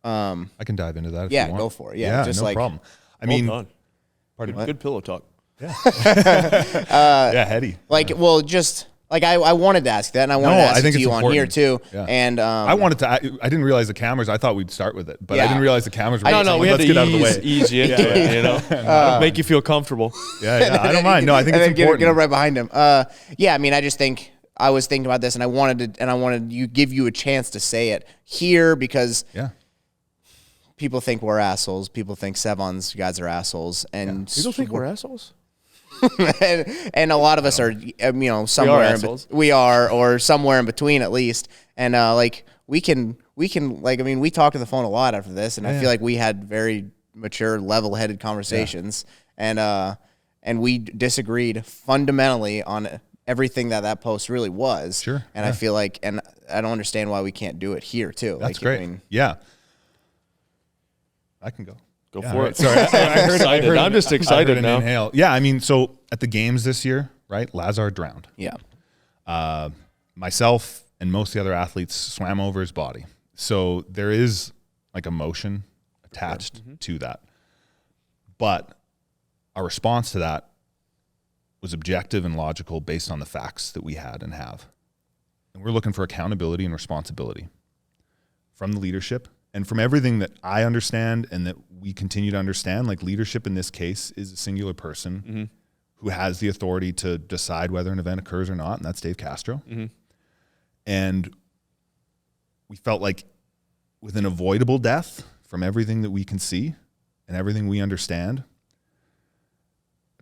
I can dive into that if you yeah, want. go for it. Yeah, just no like problem. I Well mean, done. Good pillow talk. yeah, heady. like well, just like I wanted to ask that, and I wanted to ask it to you on here too. Yeah. And I wanted to. I didn't realize the cameras. I thought we'd start with it, but I Yeah. didn't realize the cameras were. No, we had let's to get out of the way. ease you into it, you know, make you feel comfortable. Yeah, I don't mind. No, I think and it's then important. get right behind him. Yeah, I mean, I just think I was thinking about this, and I wanted to give you a chance to say it here because people think we're assholes. People think Sevon's guys are assholes, and You don't think we're assholes? and a lot of us are, somewhere assholes. we are, or somewhere in between at least. And like we can like, I mean, we talked on the phone a lot after this, and I feel like we had very mature, level-headed conversations, and we disagreed fundamentally on everything that post really was. Sure. And I feel like, and I don't understand why we can't do it here too. That's like, great. I mean, I can go. Go for it. Sorry, I heard I'm just I heard excited an now. inhale. Yeah, I mean, so at the games this year, right? Lazar drowned. yeah. Myself and most of the other athletes swam over his body. So there is like emotion attached to that. But our response to that was objective and logical based on the facts that we had and have. And we're looking for accountability and responsibility from the leadership and from everything that I understand and that we continue to understand. Like, leadership in this case is a singular person who has the authority to decide whether an event occurs or not, and that's Dave Castro. And we felt like with an avoidable death, from everything that we can see and everything we understand,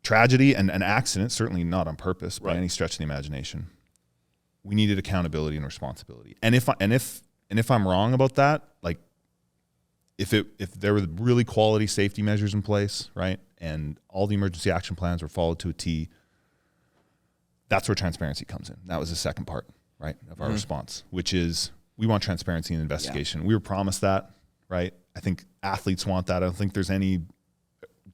tragedy and an accident, certainly not on purpose by any stretch of the imagination, we needed accountability and responsibility. And if I'm wrong about that, like if there were really quality safety measures in place, right, and all the emergency action plans were followed to a T, that's where transparency comes in. That was the second part, right, of our response, which is we want transparency in the investigation. We were promised that, right? I think athletes want that. I don't think there's any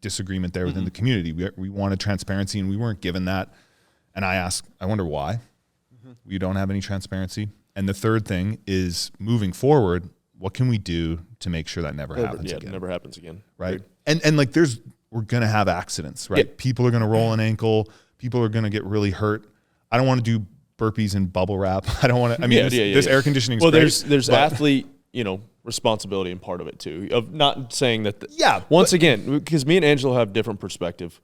disagreement there within the community. We wanted transparency, and we weren't given that. And I wonder why we don't have any transparency. And the third thing is, moving forward, what can we do to make sure that never happens again? It never happens again. Right. And like we're going to have accidents, right? Yeah. People are going to roll an ankle. People are going to get really hurt. I don't want to do burpees in bubble wrap. I don't want to, this air conditioning is great. There's athlete, responsibility and part of it too, of not saying that. Once again, because me and Angelo have different perspective.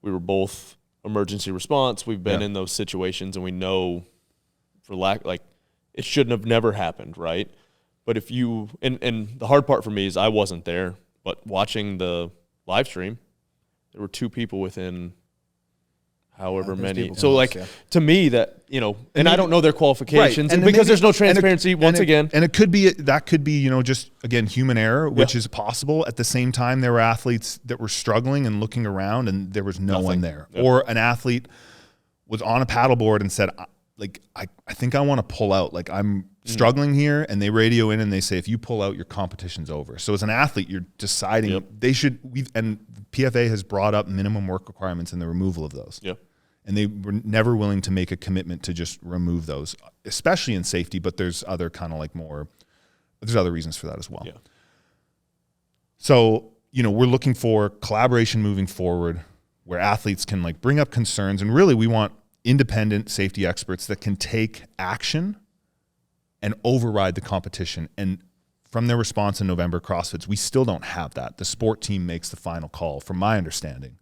We were both emergency response. We've been in those situations, and we know it shouldn't have never happened, right? But if you, and the hard part for me is I wasn't there, but watching the live stream, there were two people within however many. So to me that, and I don't know their qualifications, and because there's no transparency again. And it could be, just again, human error, which is possible. At the same time, there were athletes that were struggling and looking around, and there was no one there. Yep. Or an athlete was on a paddleboard and said, I think I want to pull out. Like, I'm struggling here, and they radio in and they say, if you pull out, your competition's over. So as an athlete, you're deciding and PFA has brought up minimum work requirements and the removal of those. Yep. And they were never willing to make a commitment to just remove those, especially in safety. But there's other there's other reasons for that as well. Yeah. So, we're looking for collaboration moving forward where athletes can bring up concerns. And really, we want independent safety experts that can take action and override the competition. And from their response in November CrossFits, we still don't have that. The sport team makes the final call, from my understanding,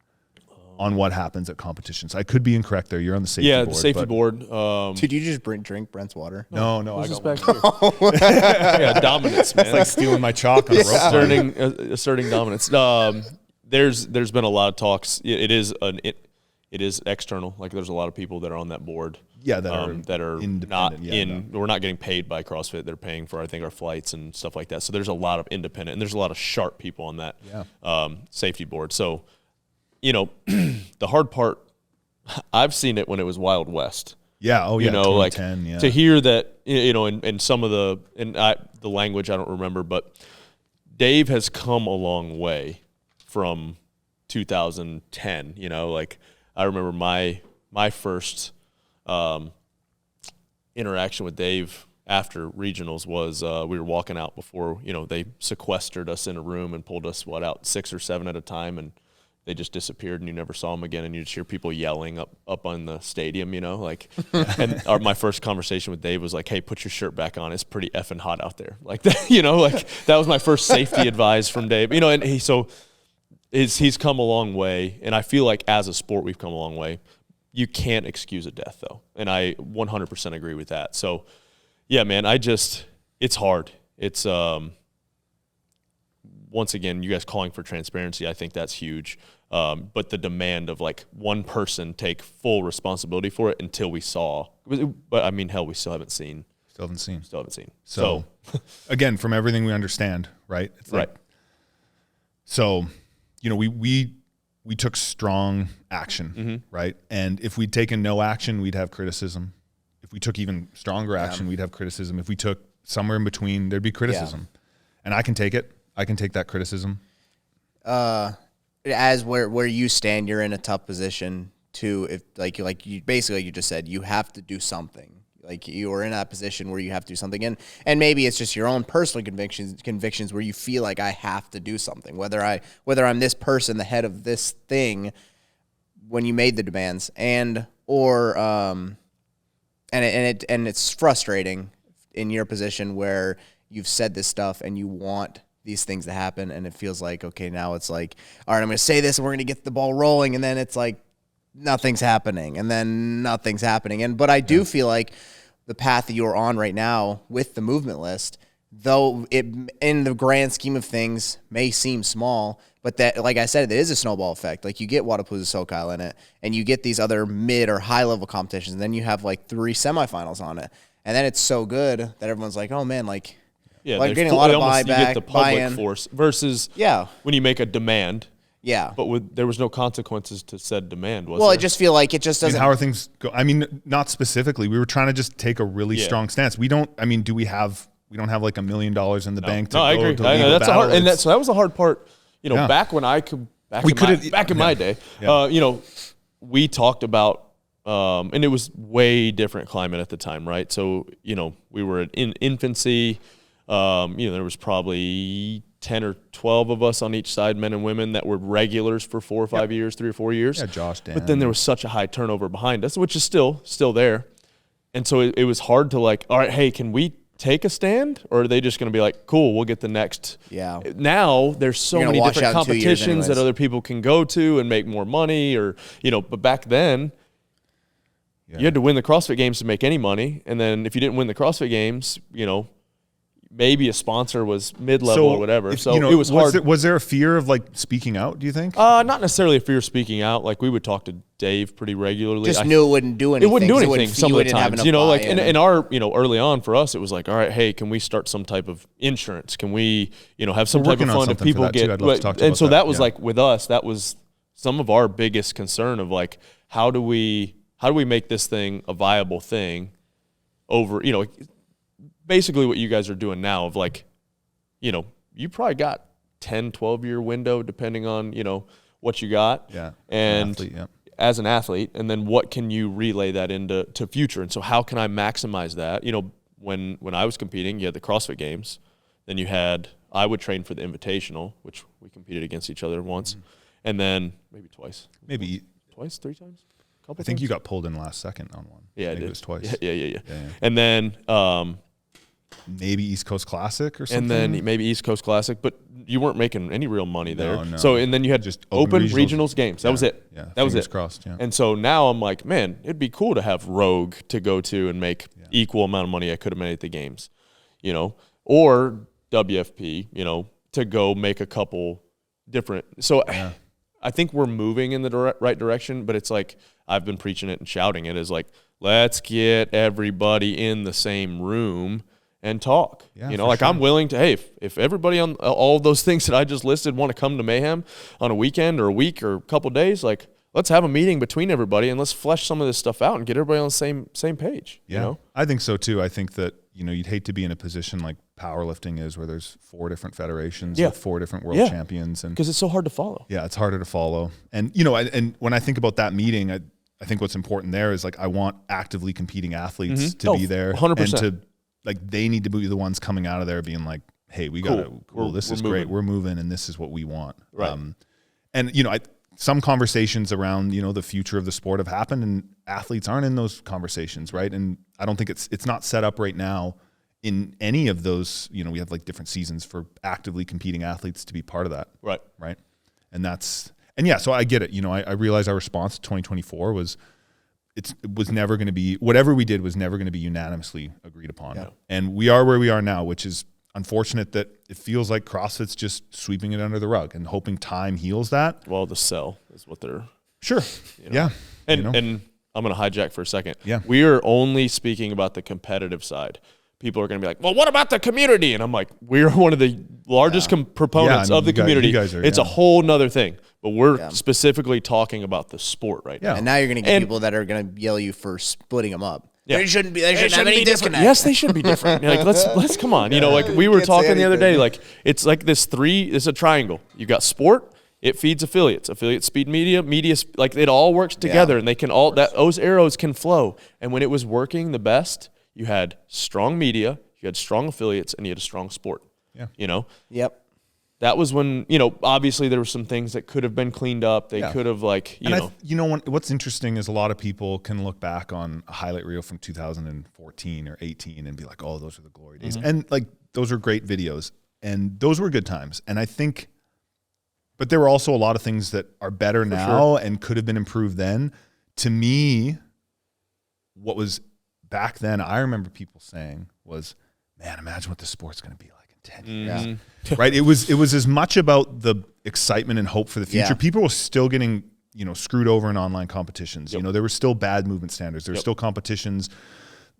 on what happens at competitions. I could be incorrect there. You're on the safety board. Yeah, the safety board. Did you just drink Brent's water? No, I got one. Yeah, dominance, man. It's like stealing my chalk on a rope. Asserting dominance. There's been a lot of talks. It is it is external. Like there's a lot of people that are on that board. Yeah, that are not independent. We're not getting paid by CrossFit. They're paying for, I think, our flights and stuff like that. So there's a lot of independent, and there's a lot of sharp people on that safety board. So, the hard part, I've seen it when it was Wild West. Yeah. Oh, yeah. Like 2010, to hear that, and some of the language I don't remember, but Dave has come a long way from 2010. Like I remember my first interaction with Dave after regionals was we were walking out before they sequestered us in a room and pulled us out 6 or 7 at a time, and they just disappeared and you never saw them again, and you just hear people yelling up on the stadium, like and my first conversation with Dave was like, hey, put your shirt back on, it's pretty effing hot out there, like that. Like that was my first safety advice from Dave, and he's come a long way, and I feel like as a sport we've come a long way. You can't excuse a death, though, and I 100% agree with that. So, yeah, man, it's hard. It's once again, you guys calling for transparency, I think that's huge. But the demand of like one person take full responsibility for it until we saw. But I mean, hell, we still haven't seen. Still haven't seen. So again, from everything we understand, right? It's right. So, we took strong action, right? And if we'd taken no action, we'd have criticism. If we took even stronger action, we'd have criticism. If we took somewhere in between, there'd be criticism. And I can take it. I can take that criticism. As where you stand, you're in a tough position to, if like you basically you just said, you have to do something. Like you are in that position where you have to do something, and maybe it's just your own personal convictions where you feel like I have to do something. Whether I'm this person, the head of this thing, when you made the demands, and it's frustrating in your position where you've said this stuff and you want these things to happen, and it feels like, okay, now it's like, all right, I'm going to say this and we're going to get the ball rolling, and then it's like nothing's happening, and then nothing's happening. But I do feel like the path that you're on right now with the movement list, though it in the grand scheme of things may seem small, but that, like I said, it is a snowball effect. Like you get Wadapalooza SoCal in it, and you get these other mid or high level competitions, and then you have like 3 semifinals on it, and then it's so good that everyone's like, oh man, like getting a lot of buyback, you get the public force versus when you make a demand. Yeah. But there was no consequences to said demand, was well, there? I just feel like it just doesn't. How are things go? I mean, not specifically. We were trying to just take a really strong stance. We don't have like $1 million in the bank to I agree. I know that's a hard, and so that was the hard part. Back when back in my day, we talked about, and it was way different climate at the time, right? So, we were in infancy. There was probably 10 or 12 of us on each side, men and women, that were regulars for 4 or 5 years, 3 or 4 years. Yeah, Josh, Dan. But then there was such a high turnover behind us, which is still there. And so it was hard to like, all right, hey, can we take a stand? Or are they just going to be like, cool, we'll get the next. Yeah. Now there's so many different competitions that other people can go to and make more money, or, but back then you had to win the CrossFit Games to make any money. And then if you didn't win the CrossFit Games, maybe a sponsor was mid-level or whatever. So it was hard. Was there a fear of like speaking out, do you think? Not necessarily a fear of speaking out. Like we would talk to Dave pretty regularly. Just knew it wouldn't do anything. It wouldn't do anything some of the times. Like in our, early on for us, it was like, all right, hey, can we start some type of insurance? Can we, have some type of fund if people get, and so that was like with us, that was some of our biggest concern of like, how do we make this thing a viable thing over, basically what you guys are doing now of like, you probably got 10, 12-year window depending on, what you got. Yeah. And as an athlete, and then what can you relay that into future? And so how can I maximize that? When I was competing, you had the CrossFit Games, then I would train for the Invitational, which we competed against each other once, and then maybe twice. Maybe twice, 3 times? I think you got pulled in last second on one. Yeah, I did. It was twice. Yeah. And then maybe East Coast Classic or something. And then maybe East Coast Classic, but you weren't making any real money there. No. So, and then you had just open regionals games. That was it. Yeah, that was fingers it. Crossed, yeah. And so now I'm like, man, it'd be cool to have Rogue to go to and make equal amount of money I could have made at the games, or WFP, to go make a couple different. So I think we're moving in the right direction, but it's like I've been preaching it and shouting it is like, let's get everybody in the same room and talk. Yeah, like sure. I'm willing to, hey, if everybody on all of those things that I just listed want to come to Mayhem on a weekend or a week or a couple days, like let's have a meeting between everybody and let's flesh some of this stuff out and get everybody on the same page. Yeah, I think so too. I think that, you'd hate to be in a position like powerlifting is where there's 4 different federations with 4 different world champions. And because it's so hard to follow. Yeah, it's harder to follow. And, and when I think about that meeting, I think what's important there is like I want actively competing athletes to be there 100%. and to like they need to be the ones coming out of there being like, hey, we got cool. This is great. We're moving and this is what we want. Right. And some conversations around, the future of the sport have happened and athletes aren't in those conversations, right? And I don't think it's not set up right now in any of those, we have like different seasons for actively competing athletes to be part of that. Right. Right. So I get it. I realize our response to 2024 was it was never going to be, whatever we did was never going to be unanimously agreed upon. Yeah. And we are where we are now, which is unfortunate that it feels like CrossFit's just sweeping it under the rug and hoping time heals that. Well, the sell is what they're sure. Yeah. And I'm going to hijack for a second. Yeah. We are only speaking about the competitive side. People are going to be like, well, what about the community? And I'm like, we're one of the largest proponents of the community. It's a whole nother thing. But we're specifically talking about the sport right now. And now you're going to get people that are going to yell you for splitting them up. Yeah. They shouldn't have any disconnect. Yes, they should be different. Like let's come on. Like we were talking the other day, like it's like it's a triangle. You've got sport, it feeds affiliates, speed media, like it all works together and they can those arrows can flow. And when it was working the best, you had strong media, you had strong affiliates, and you had a strong sport. Yeah. Yep. That was when, obviously there were some things that could have been cleaned up. They could have what's interesting is a lot of people can look back on a highlight reel from 2014 or 18 and be like, oh, those are the glory days. And like, those are great videos and those were good times. And I think, but there were also a lot of things that are better now and could have been improved then. To me, what was back then, I remember people saying was, man, imagine what the sport's going to be like in 10 years. Right? It was as much about the excitement and hope for the future. People were still getting, screwed over in online competitions. There were still bad movement standards. There were still competitions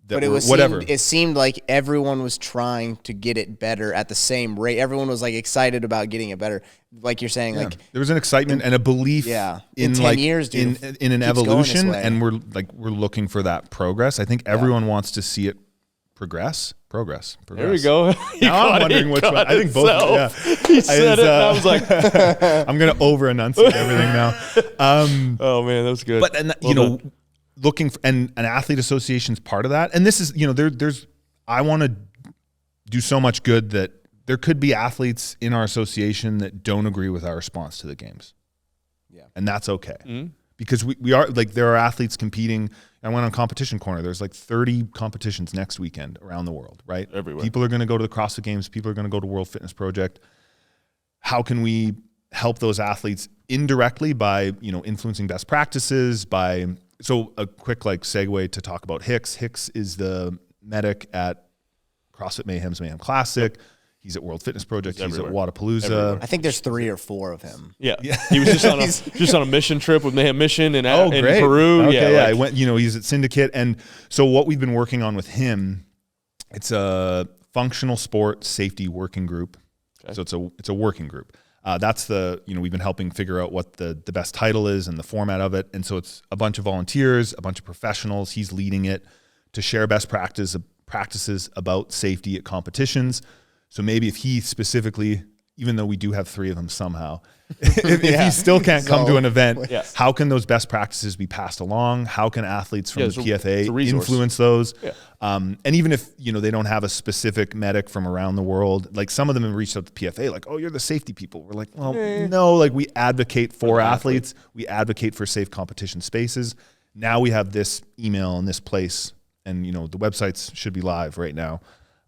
that were whatever. It seemed like everyone was trying to get it better at the same rate. Everyone was like excited about getting it better. Like you're saying, like there was an excitement and a belief in 10 years, dude, in an evolution, and we're looking for that progress. I think everyone wants to see it progress. There we go. Now I'm wondering which one. I think both. Yeah. He said it, and I was like, I'm going to over enunciate everything now. Oh man, that was good. But looking for, and an athlete association's part of that. And this is, there's I want to do so much good that there could be athletes in our association that don't agree with our response to the games. Yeah. And that's okay. Because we are like, there are athletes competing. I went on Competition Corner. There's like 30 competitions next weekend around the world, right? Everywhere. People are going to go to the CrossFit Games. People are going to go to World Fitness Project. How can we help those athletes indirectly by, influencing best practices, so a quick segue to talk about Hicks. Hicks is the medic at CrossFit Mayhem's Mayhem Classic. He's at World Fitness Project. He's at Wadapalooza. Everywhere. I think there's 3 or 4 of him. Yeah. He was just on a mission trip with Mayhem Mission in Peru. Okay, I went. He's at Syndicate, and so what we've been working on with him, it's a functional sport safety working group. Okay. So it's a working group. That's we've been helping figure out what the best title is and the format of it, and so it's a bunch of volunteers, a bunch of professionals. He's leading it to share best practices about safety at competitions. So maybe if he specifically, even though we do have 3 of them somehow, if he still can't come to an event, how can those best practices be passed along? How can athletes from the PFA influence those? Yeah. And even if, they don't have a specific medic from around the world, like some of them have reached out to PFA, like, oh, you're the safety people. We're like, well, no, like we advocate for athletes. We advocate for safe competition spaces. Now we have this email in this place, and, the websites should be live right now.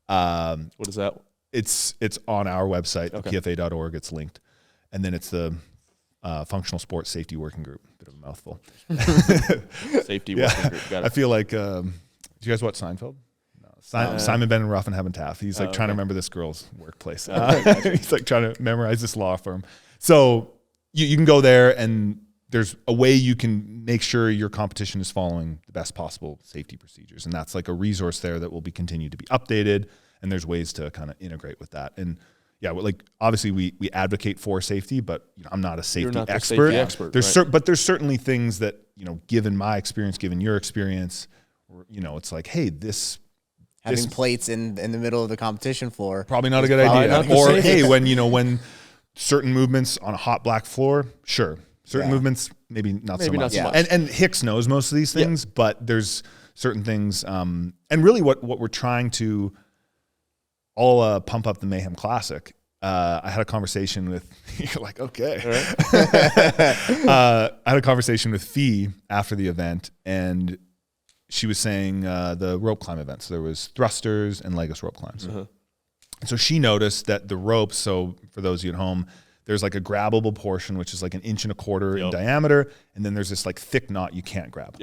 What is that? It's on our website, pfa.org. It's linked. And then it's the Functional Sports Safety Working Group. Bit of a mouthful. Safety Working Group. Got it. I feel like, do you guys watch Seinfeld? No. Simon Ben and Ruffin Haben Taff. He's trying to remember this girl's workplace. He's like trying to memorize this law firm. So you can go there and there's a way you can make sure your competition is following the best possible safety procedures. And that's like a resource there that will be continued to be updated. And there's ways to kind of integrate with that. And yeah, like obviously we advocate for safety, but I'm not a safety expert. But there's certainly things that, given my experience, given your experience, it's like, hey, having plates in the middle of the competition floor, probably not a good idea. Or hey, when certain movements on a hot black floor, sure. Certain movements, maybe not so much. And Hicks knows most of these things, but there's certain things. And really what we're trying to all pump up the Mayhem Classic. I had a conversation with, you're like, okay. I had a conversation with Fee after the event, and she was saying the rope climb event. So there was thrusters and legless rope climbs. And so she noticed that the ropes, so for those of you at home, there's like a grabbable portion, which is like 1.25 inches in diameter. And then there's this like thick knot you can't grab.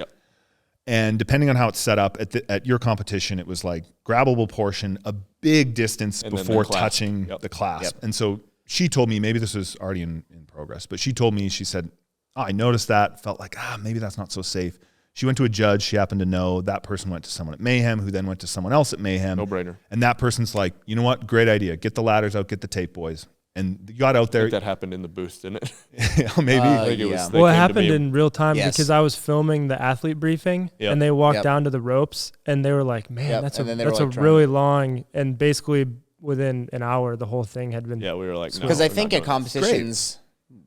And depending on how it's set up at your competition, it was like grabbable portion, a big distance before touching the clasp. And so she told me, maybe this was already in progress, but she told me, she said, I noticed that, felt like, maybe that's not so safe. She went to a judge. She happened to know that person went to someone at Mayhem, who then went to someone else at Mayhem. No brainer. And that person's like, you know what? Great idea. Get the ladders out, get the tape, boys. And you got out there. I think that happened in the booth, didn't it? Maybe. Well, it happened in real time because I was filming the athlete briefing and they walked down to the ropes and they were like, man, that's a really long, and basically within an hour, the whole thing had been. Yeah, we were like, no. Because I think at competitions,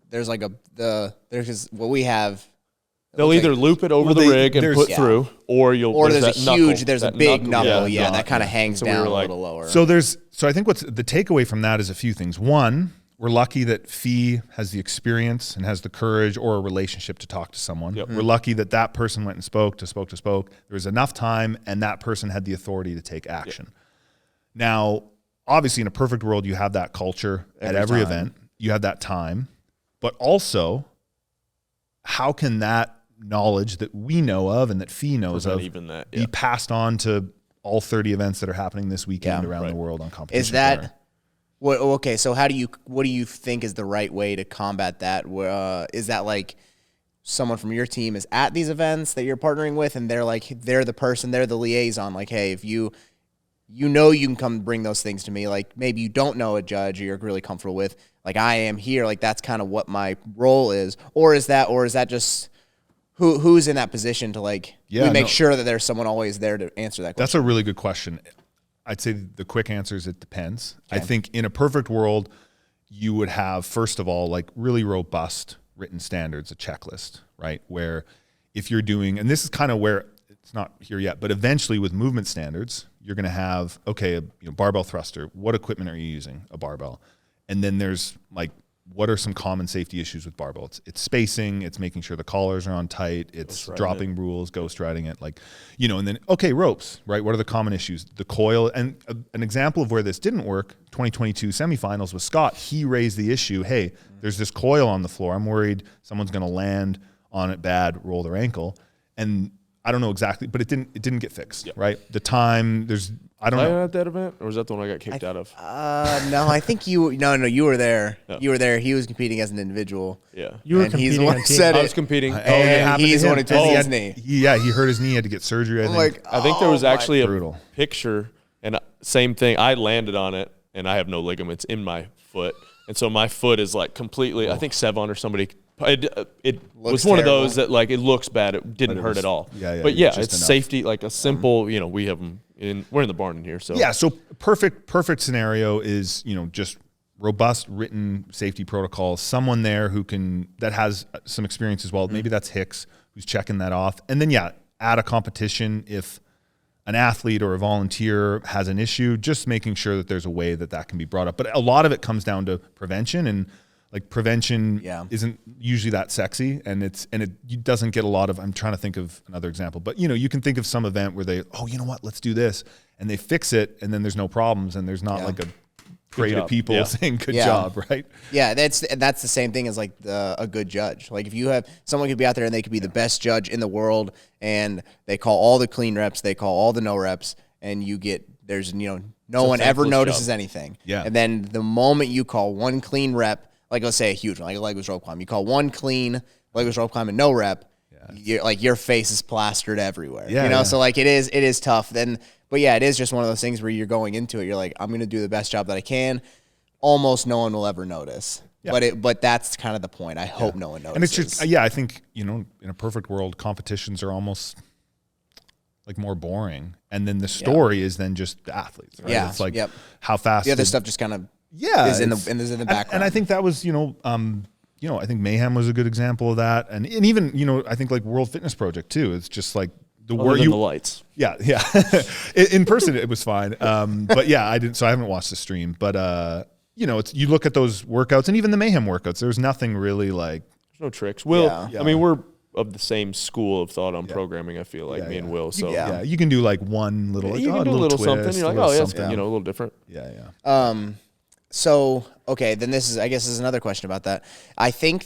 there's like there's what we have. They'll either loop it over the rig and put through, or there's a big knuckle, that kind of hangs down a little lower. So I think what's the takeaway from that is a few things. One, we're lucky that Fee has the experience and has the courage or a relationship to talk to someone. We're lucky that person went and spoke. There was enough time, and that person had the authority to take action. Now, obviously, in a perfect world, you have that culture at every event. You have that time, but also, how can that knowledge that we know of and that Fee knows of be passed on to all 30 events that are happening this weekend around the world on competition? Is that okay? So what do you think is the right way to combat that? Is that like someone from your team is at these events that you're partnering with, and they're the person, they're the liaison, like, hey, if you can come bring those things to me, like maybe you don't know a judge or you're really comfortable with, like I am here, like that's kind of what my role is, or is that just who's in that position to make sure that there's someone always there to answer that question? That's a really good question. I'd say the quick answer is it depends. Okay. I think in a perfect world, you would have, first of all, like really robust written standards, a checklist, right? Where if you're doing, and this is kind of where it's not here yet, but eventually with movement standards, you're going to have, barbell thruster. What equipment are you using? A barbell. And then there's like, what are some common safety issues with barbell? It's spacing, it's making sure the collars are on tight, it's dropping rules, ghost riding it, and then, ropes, right? What are the common issues? The coil, and an example of where this didn't work, 2022 semifinals with Scott, he raised the issue, hey, there's this coil on the floor. I'm worried someone's going to land on it bad, roll their ankle. And I don't know exactly, but it didn't get fixed, right? The time, I don't know. At that event, or was that the one I got kicked out of? No, I think you were there. No. You were there. He was competing as an individual. Yeah. You were competing. He's the one who said it. I was competing. And he's the one who twisted his knee. He hurt his knee, he had to get surgery, I think. I think there was actually a picture, and same thing. I landed on it, and I have no ligaments in my foot. And so my foot is like completely, I think Sevon or somebody, it was one of those that like, it looks bad. It didn't hurt at all. But it's enough. Safety, like a simple, we have them we're in the barn in here. So so perfect scenario is, just robust written safety protocols, someone there that has some experience as well. Maybe that's Hicks who's checking that off. And then, at a competition, if an athlete or a volunteer has an issue, just making sure that there's a way that can be brought up. But a lot of it comes down to prevention, and like prevention isn't usually that sexy, and it doesn't get a lot of, I'm trying to think of another example, but you can think of some event where they, let's do this, and they fix it, and then there's no problems, and there's not like a parade of people saying good job, right? Yeah, that's the same thing as like a good judge. Like if you have someone could be out there and they could be the best judge in the world, and they call all the clean reps, they call all the no reps, and no one ever notices anything. Yeah. And then the moment you call one clean rep, like let's say a huge one, like a legless rope climb. You call one clean legless rope climb and no rep, your face is plastered everywhere. Yeah, you know, so like it is tough. But yeah, it is just one of those things where you're going into it. You're like, I'm going to do the best job that I can. Almost no one will ever notice. Yeah. But that's kind of the point. I hope no one notices. And it's just, I think, in a perfect world, competitions are almost like more boring. And then the story is then just the athletes, right? Yeah. It's like how fast. The other stuff just kind of is in the background. And I think that was, I think Mayhem was a good example of that. And even, I think like World Fitness Project too. It's just like the lights. Yeah. In person, it was fine. But yeah, I haven't watched the stream, but, you look at those workouts and even the Mayhem workouts, there's nothing really like. There's no tricks. I mean, we're of the same school of thought on programming, I feel like, me and Will. So you can do like one little, you can do a little twist, something. You're like, oh, yeah, a little different. Yeah. So, okay, then this is another question about that. I think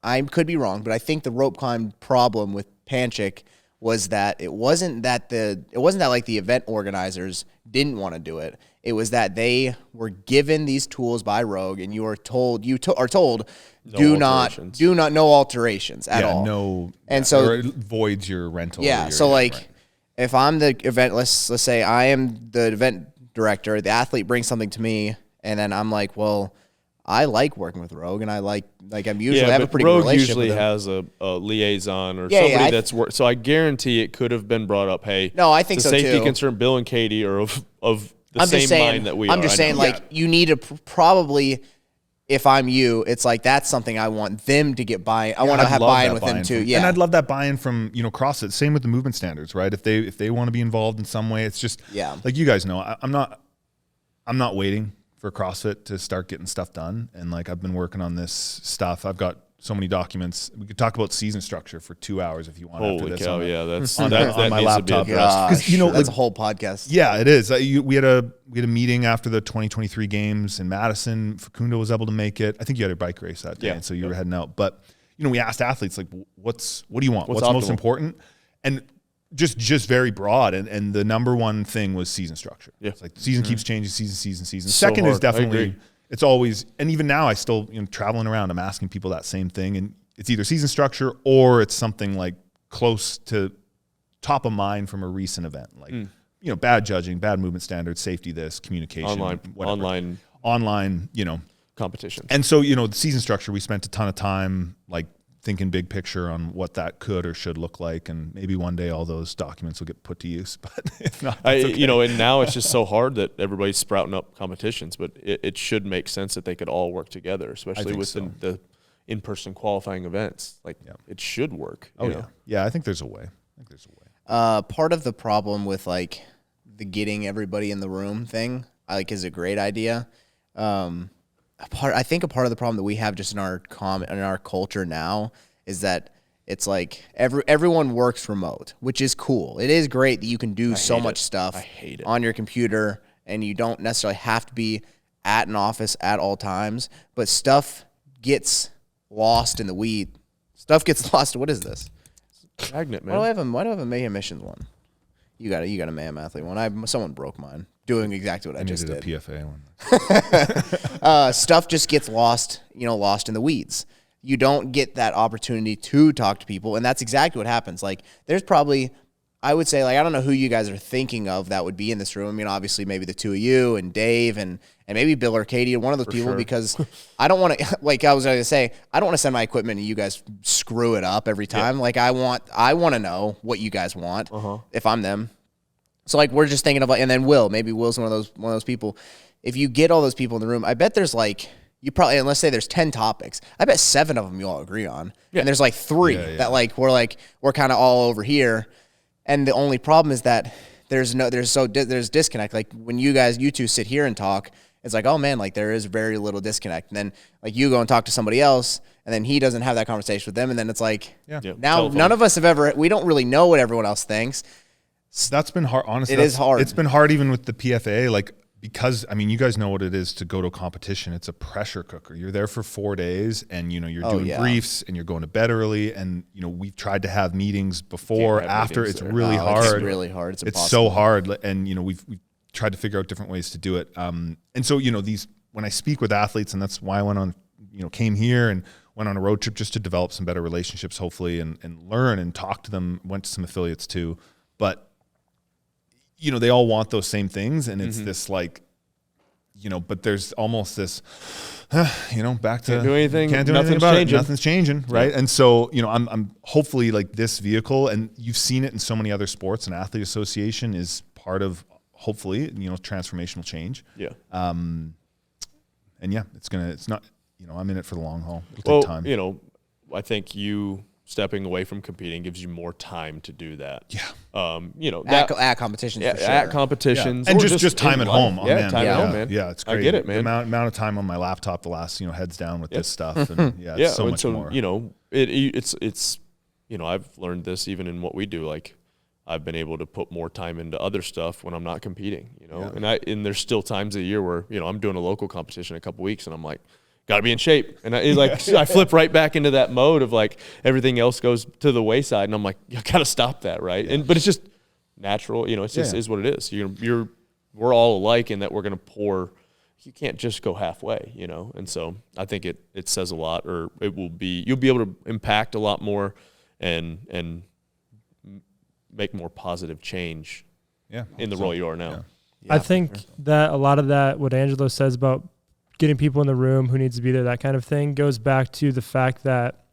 I could be wrong, but I think the rope climb problem with Panchik was that it wasn't that like the event organizers didn't want to do it. It was that they were given these tools by Rogue, and you are told no alterations at all. No, and so or it voids your rental. Yeah, so like if I'm the event, let's say I am the event director, the athlete brings something to me, and then I'm like, well, I like working with Rogue, and I like I'm usually I have a pretty good relationship with him. Rogue usually has a liaison or somebody that's worked. So I guarantee it could have been brought up. Hey, no, I think so too. Safety concern, Bill and Katie are of the same mind that we are. I'm just saying, like, you need to probably, if I'm you, it's like that's something I want them to get buy-in. I want to have buy-in with them too. Yeah, and I'd love that buy-in from CrossFit. Same with the movement standards, right? If they want to be involved in some way, it's just like you guys know, I'm not waiting for CrossFit to start getting stuff done. And like I've been working on this stuff. I've got so many documents. We could talk about season structure for 2 hours if you want. Holy after cow! This On my laptop. Because that's a whole podcast. Yeah, it is. We had a meeting after the 2023 games in Madison. Facundo was able to make it. I think you had a bike race that day, and so you were heading out. But we asked athletes like, what do you want? What's most important? And just very broad, and the number one thing was season structure. Yeah, it's like the season keeps changing, season. Second is definitely. It's always, and even now I still, traveling around, I'm asking people that same thing, and it's either season structure or it's something like close to top of mind from a recent event, like bad judging, bad movement standards, safety, communication, online, competition. And so the season structure, we spent a ton of time like thinking big picture on what that could or should look like, and maybe one day all those documents will get put to use. But if not, okay. And now it's just so hard that everybody's sprouting up competitions. But it should make sense that they could all work together, especially within the in-person qualifying events. Like it should work. Yeah. I think there's a way. Part of the problem with like the getting everybody in the room thing, is a great idea. I think a part of the problem that we have just in our culture now is that it's like everyone works remote, which is cool. It is great that you can do so much stuff on your computer, and you don't necessarily have to be at an office at all times. But stuff gets lost in the weed. Stuff gets lost. What is this? Magnet, man. Why do I have a Mayhem Missions one? You got a Mayhem Athlete one. Someone broke mine. Doing exactly what I just did. A PFA one. Stuff just gets lost in the weeds. You don't get that opportunity to talk to people, and that's exactly what happens. Like, there's probably, I would say, like, I don't know who you guys are thinking of that would be in this room. I mean, obviously, maybe the two of you and Dave and maybe Bill or Katie, one of those people, because I don't want to, like I was going to say, I don't want to send my equipment and you guys screw it up every time. Yeah. Like, I want to know what you guys want if I'm them. So like we're just thinking about, and then maybe Will's one of those people. If you get all those people in the room, I bet there's like and let's say there's 10 topics. I bet 7 of them you all agree on, and there's like 3 that like we're kind of all over here, and the only problem is that there's disconnect. Like when you two sit here and talk, it's like, oh man, like there is very little disconnect, and then like you go and talk to somebody else, and then he doesn't have that conversation with them, and then it's like now none of us we don't really know what everyone else thinks. That's been hard. Honestly, it is hard. It's been hard even with the PFA, like, because I mean, you guys know what it is to go to a competition. It's a pressure cooker. You're there for 4 days, and you're doing briefs, and you're going to bed early, and we've tried to have meetings before, after. It's really hard. It's really hard. It's impossible. It's so hard, and we've tried to figure out different ways to do it. And so when I speak with athletes, and that's why I went on came here and went on a road trip just to develop some better relationships, hopefully, and learn and talk to them. Went to some affiliates too. But, they all want those same things. And it's this like, but there's almost this, back to can't do anything. Can't do anything about it. Nothing's changing, right? Yeah. And so, I'm hopefully like this vehicle, and you've seen it in so many other sports. An athlete association is part of hopefully, transformational change. Yeah. And yeah, it's not. I'm in it for the long haul. It'll take time. I think you stepping away from competing gives you more time to do that. Yeah. At competitions, for sure. At competitions, and just time at home. Time at home, man. Yeah, it's great. I get it, man. The amount of time on my laptop, the last heads down with this stuff, and it's so much more. It's I've learned this even in what we do. Like, I've been able to put more time into other stuff when I'm not competing. And there's still times a year where I'm doing a local competition in a couple weeks, and I'm like, got to be in shape. And I flip right back into that mode of like everything else goes to the wayside. And I'm like, you got to stop that. Right. Yeah. But it's just natural, it's just is what it is. We're all alike in that we're going to pour. You can't just go halfway, And so I think it says a lot, or you'll be able to impact a lot more and make more positive change in the role you are now. Yeah. I think that a lot of that, what Angelo says about getting people in the room, who needs to be there, that kind of thing, goes back to the fact that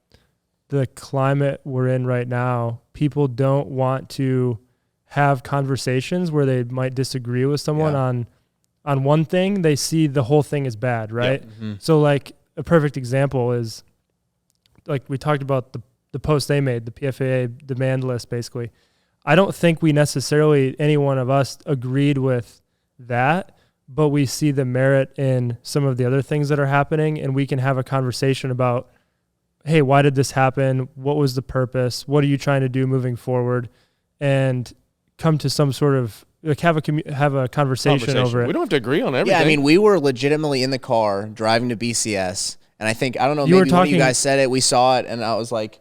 the climate we're in right now, people don't want to have conversations where they might disagree with someone on one thing. They see the whole thing as bad, right? Yep. Mm-hmm. So like a perfect example is like we talked about the post they made, the PFAA demand list, basically. I don't think we necessarily, any one of us, agreed with that, but we see the merit in some of the other things that are happening, and we can have a conversation about, hey, why did this happen? What was the purpose? What are you trying to do moving forward? And come to some sort of, like, have a conversation over it. We don't have to agree on everything. Yeah, I mean, we were legitimately in the car driving to BCS, and I think, I don't know, maybe one of you guys said it, we saw it, and I was like,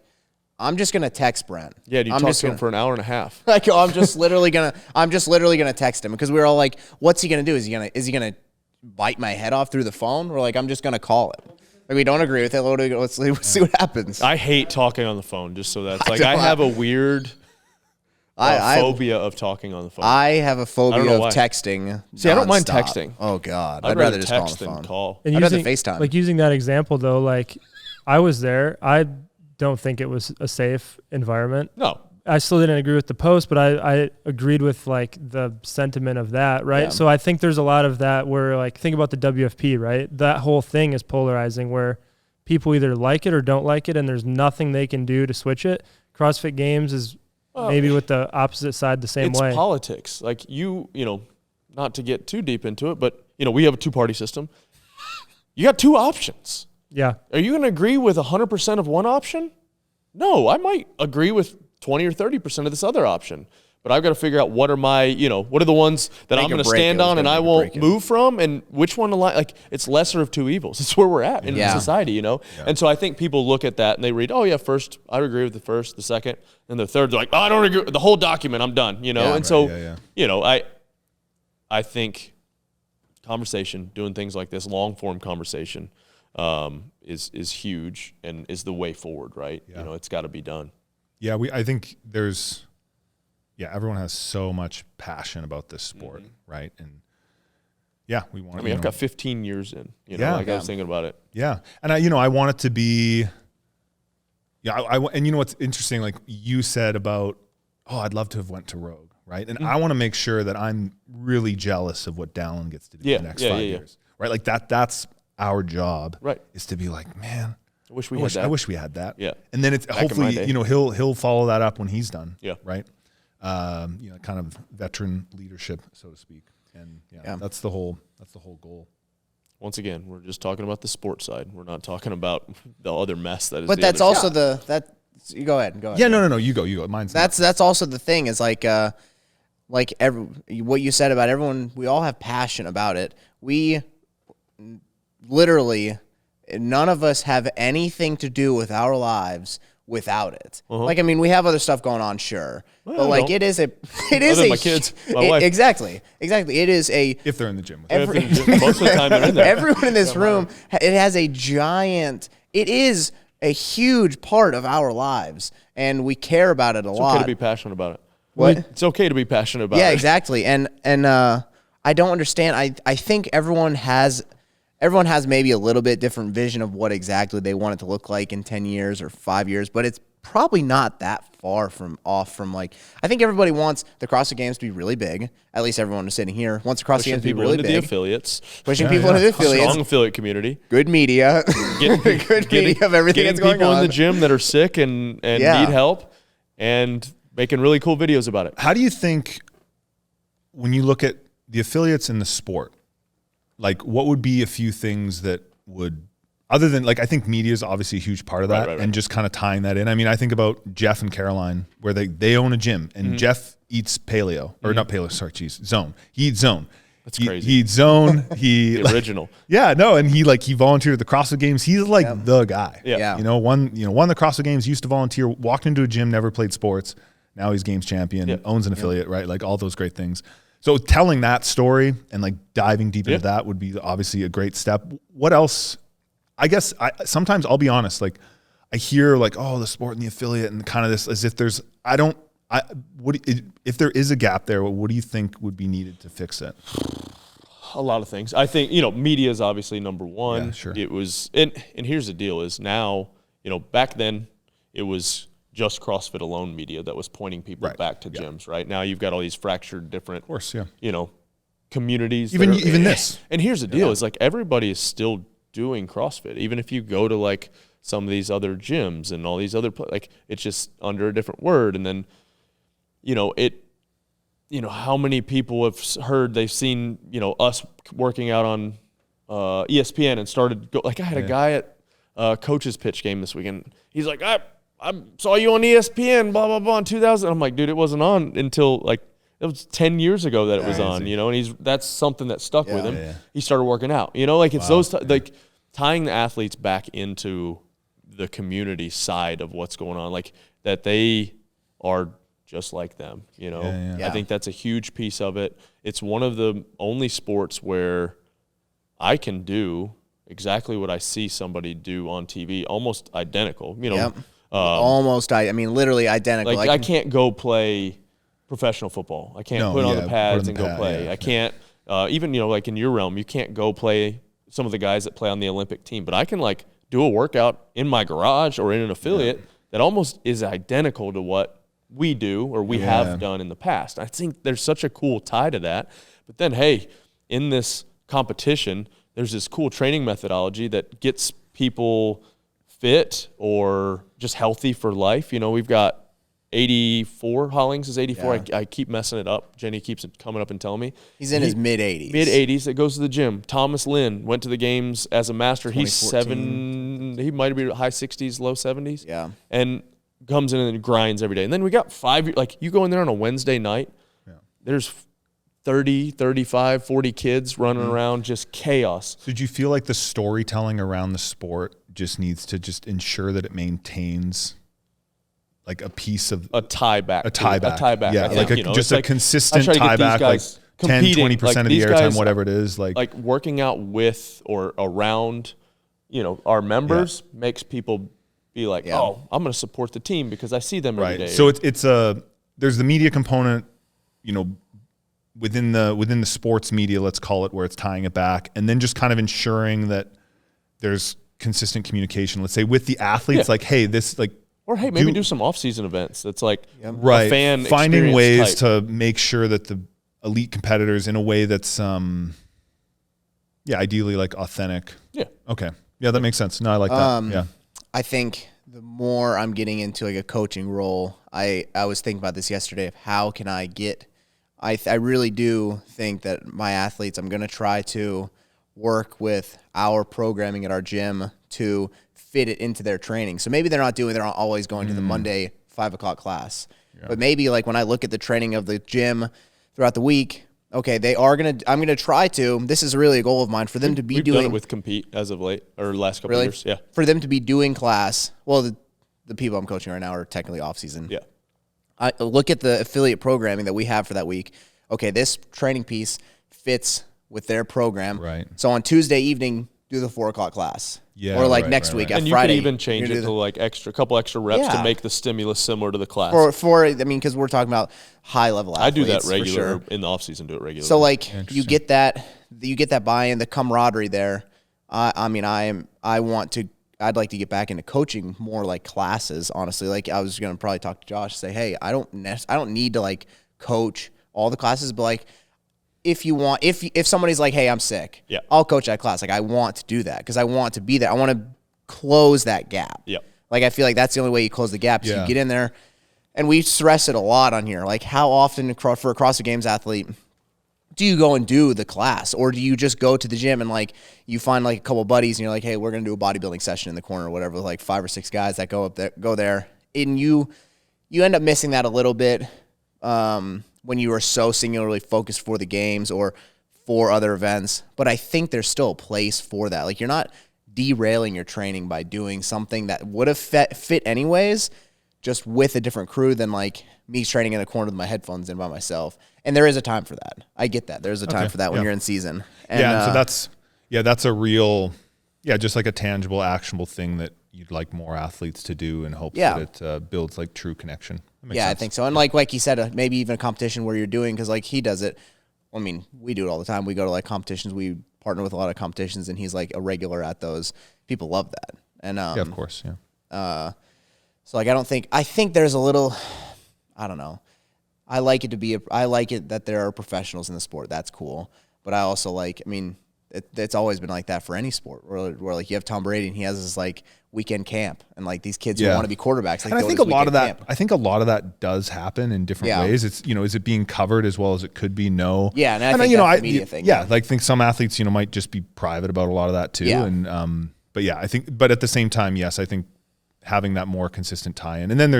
I'm just gonna text Brent. Yeah, you talked to him for an hour and a half. Like, I'm just literally gonna text him, because we were all like, "What's he gonna do? Is he gonna bite my head off through the phone?" We're like, "I'm just gonna call it." Like, we don't agree with it. Let's see what happens. I hate talking on the phone. Just so that's like, I have a weird phobia of talking on the phone. I have a phobia of texting. See, I don't mind texting. Oh God, I'd rather just text call on the phone. Call. And I'd rather FaceTime. Like, using that example though, like, I was there. I don't think it was a safe environment. No. I still didn't agree with the post, but I agreed with like the sentiment of that, right? Yeah. So I think there's a lot of that where, like, think about the WFP, right? That whole thing is polarizing, where people either like it or don't like it, and there's nothing they can do to switch it. CrossFit Games is maybe with the opposite side the same way. It's politics. Like, not to get too deep into it, but we have a two-party system. You got two options. Yeah. Are you going to agree with 100% of one option? No, I might agree with 20 or 30% of this other option. But I've got to figure out what are my, what are the ones that I'm going to stand on and I won't move from, and which one to like. It's lesser of two evils. It's where we're at in society, Yeah. And so I think people look at that and they read, oh yeah, first, I would agree with the first, the second, and the third, they're like, oh, I don't agree with the whole document, I'm done, I think conversation, doing things like this, long form conversation, is huge and is the way forward, right? Yeah. It's got to be done. Yeah, I think everyone has so much passion about this sport, right? And we want. I mean, I've got 15 years in. I was thinking about it. Yeah, and I want it to be. Yeah, and what's interesting, like you said about, I'd love to have went to Rogue, right? And I want to make sure that I'm really jealous of what Dallin gets to do the next 5 years, right? Like that's our job, right? Is to be like, man, I wish we had that. Yeah, and then it's hopefully he'll follow that up when he's done. Yeah, right. Kind of veteran leadership, so to speak, and that's the whole goal. Once again, we're just talking about the sports side. We're not talking about the other mess that is. But that's also you go ahead. Yeah, no, you go. Mine's that's also the thing is like what you said about everyone. We all have passion about it. We literally, none of us have anything to do with our lives without it. Like, I mean, we have other stuff going on, sure, but like it is my kids, my wife. Exactly. It is if they're in the gym. Most of the time they're in there. Everyone in this room, it has it is a huge part of our lives, and we care about it a lot. It's okay to be passionate about it. What? It's okay to be passionate about it. Yeah, exactly. And I don't understand. I think everyone has maybe a little bit different vision of what exactly they want it to look like in 10 years or 5 years, but it's probably not that far off from like, I think everybody wants the CrossFit Games to be really big. At least everyone who's sitting here wants the CrossFit Games to be really big. The affiliates. Pushing people into the affiliates. Strong affiliate community. Good media. Good media of everything that's going on. Getting people in the gym that are sick and need help, and making really cool videos about it. How do you think, when you look at the affiliates in the sport, like what would be a few things that would, other than like, I think media is obviously a huge part of that, and just kind of tying that in. I mean, I think about Jeff and Caroline, where they own a gym, and Jeff eats paleo, or not paleo, sorry, zone. He eats zone. That's crazy. He eats zone. He the original. Yeah, no, and he volunteered at the CrossFit Games. He's like the guy. Yeah. Won the CrossFit Games, used to volunteer, walked into a gym, never played sports. Now he's Games champion, owns an affiliate, right? Like all those great things. So telling that story and like diving deep into that would be obviously a great step. What else? I guess sometimes I'll be honest, like I hear like, oh, the sport and the affiliate and kind of this, as if there's, if there is a gap there, what do you think would be needed to fix it? A lot of things. I think, media is obviously number one. Yeah, sure. It was, and here's the deal is now, back then it was just CrossFit alone media that was pointing people back to gyms, right? Now you've got all these fractured different, of course, communities. Even this. And here's the deal is like everybody is still doing CrossFit. Even if you go to like some of these other gyms and all these other, like it's just under a different word. And then, how many people have heard, they've seen, us working out on ESPN and started, I had a guy at coach's pitch game this weekend. He's like, I saw you on ESPN, blah, blah, blah, in 2000. I'm like, dude, it wasn't on until like, it was 10 years ago that it was on, and that's something that stuck with him. Yeah. He started working out, like it's like tying the athletes back into the community side of what's going on, like that they are just like them, I think that's a huge piece of it. It's one of the only sports where I can do exactly what I see somebody do on TV, almost identical, literally identical. Like I can't go play professional football. I can't put on the pads and go play. I can't, even, like in your realm, you can't go play some of the guys that play on the Olympic team, but I can like do a workout in my garage or in an affiliate that almost is identical to what we do or we have done in the past. I think there's such a cool tie to that. But then, hey, in this competition, there's this cool training methodology that gets people fit or just healthy for life. We've got 84. Hollings is 84. I keep messing it up. Jenny keeps coming up and telling me. He's in his mid-80s. Mid-80s that goes to the gym. Thomas Lynn went to the games as a master. He's 7. He might be high 60s, low 70s. Yeah. And comes in and grinds every day. And then we got 5 years. Like you go in there on a Wednesday night, there's 30, 35, 40 kids running around, just chaos. So did you feel like the storytelling around the sport just needs to just ensure that it maintains like a piece of a tie back. Yeah, like just a consistent tie back, like 10, 20% of the airtime, whatever it is. Like working out with or around, our members makes people be like, oh, I'm going to support the team because I see them every day. So there's the media component, within the sports media, let's call it, where it's tying it back, and then just kind of ensuring that there's consistent communication. Let's say with the athletes, like, hey, this like. Or hey, maybe do some off-season events. That's like a fan finding ways type. To make sure that the elite competitors in a way that's ideally like authentic. Yeah. Okay. Yeah, that makes sense. No, I like that. Yeah. I think the more I'm getting into like a coaching role, I was thinking about this yesterday of how can I get. I really do think that my athletes, I'm going to try to work with our programming at our gym to fit it into their training. So maybe they're not always going to the Monday 5 o'clock class, but maybe like when I look at the training of the gym throughout the week, okay, I'm going to try to, this is really a goal of mine for them to be doing done it with Compete as of late or last couple of years. Yeah. For them to be doing class. Well, the people I'm coaching right now are technically off season. Yeah. I look at the affiliate programming that we have for that week. Okay, this training piece fits with their program. Right. So on Tuesday evening, do the 4:00 class. Yeah. Or like next week at and Friday. You could even change it to like a couple extra reps to make the stimulus similar to the class. Because we're talking about high level athletes. I do that regular sure. in the off season. Do it regularly. So like you get that buy-in, the camaraderie there. I'd like to get back into coaching more like classes, honestly. Like I was going to probably talk to Josh, say, hey, I don't need to like coach all the classes, but like if somebody's like, hey, I'm sick, I'll coach that class. Like I want to do that because I want to be there. I want to close that gap. Yeah. Like I feel like that's the only way you close the gap is you get in there. And we stress it a lot on here. Like how often for a CrossFit Games athlete do you go and do the class, or do you just go to the gym and like you find like a couple buddies and you're like, hey, we're gonna do a bodybuilding session in the corner or whatever, like 5 or 6 guys that go there, and you end up missing that a little bit when you are so singularly focused for the games or for other events. But I think there's still a place for that. Like you're not derailing your training by doing something that would have fit anyways, just with a different crew than like me training in a corner with my headphones in by myself. And there is a time for that. I get that. There's a time for that when you're in season. And, so that's a real, just like a tangible, actionable thing that you'd like more athletes to do in hopes that it builds like true connection. Sense. I think so. And like you said, maybe even a competition where you're doing, because like he does it. I mean, we do it all the time. We go to like competitions. We partner with a lot of competitions, and he's like a regular at those. People love that. And of course, so like I think there's a little, I don't know. I like it that there are professionals in the sport. That's cool. But I also like, it's always been like that for any sport where like you have Tom Brady and he has this like weekend camp and like these kids who want to be quarterbacks. Like, and I think a lot of that does happen in different ways. It's, is it being covered as well as it could be? No. Yeah. And I think that's the media thing. Yeah. Like think some athletes, might just be private about a lot of that too. Yeah. And, but at the same time, yes, I think having that more consistent tie-in. And then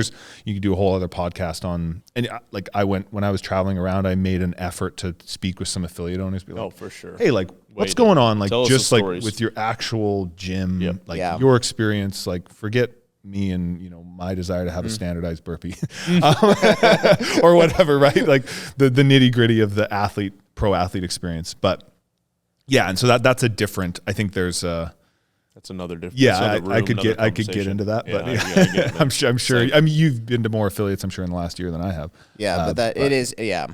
you could do a whole other podcast on, and like when I was traveling around, I made an effort to speak with some affiliate owners. Be like, for sure. Hey, like what's going on? Like just like with your actual gym, your experience, like forget me and, my desire to have a standardized burpee or whatever, right? Like the nitty gritty of the pro athlete experience. But and so that's a different, I think there's that's another different. Yeah, I could get into that, but I'm sure. You've been to more affiliates, I'm sure, in the last year than I have. Yeah, but it is. Yeah.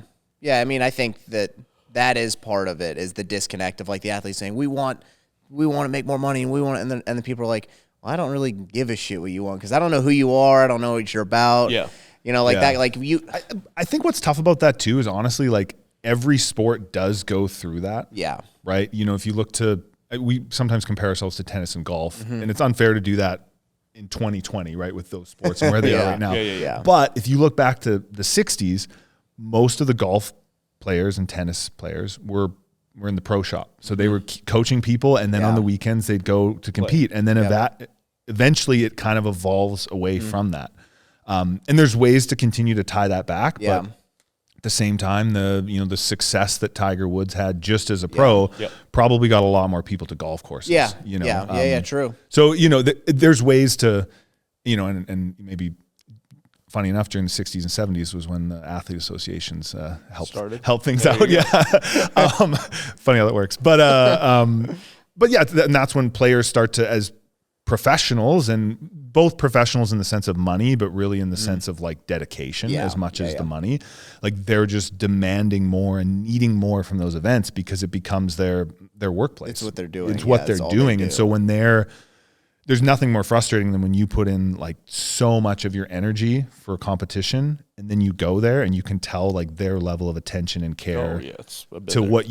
I think that is part of it, is the disconnect of like the athletes saying we want to make more money and we want, and the people are like, well, I don't really give a shit what you want because I don't know who you are, I don't know what you're about. Yeah, that. Like you, I think what's tough about that too is honestly like every sport does go through that. Yeah. Right. If you look to. We sometimes compare ourselves to tennis and golf, and it's unfair to do that in 2020, right, with those sports and where they are right now. Yeah. But if you look back to the 60s, most of the golf players and tennis players were in the pro shop. So they were coaching people, and then on the weekends they'd go to compete. And then eventually it kind of evolves away from that. And there's ways to continue to tie that back, but at the same time, the success that Tiger Woods had just as a pro probably got a lot more people to golf courses. True. So there's ways to, and maybe funny enough, during the 60s and 70s was when the athlete associations helped things out. Funny how that works, but and that's when players start to, as professionals, and both professionals in the sense of money, but really in the sense of like dedication as much as the money. Like they're just demanding more and needing more from those events because it becomes their workplace. It's what they're doing. It's what they're doing. And so when there's nothing more frustrating than when you put in like so much of your energy for a competition and then you go there and you can tell like their level of attention and care to what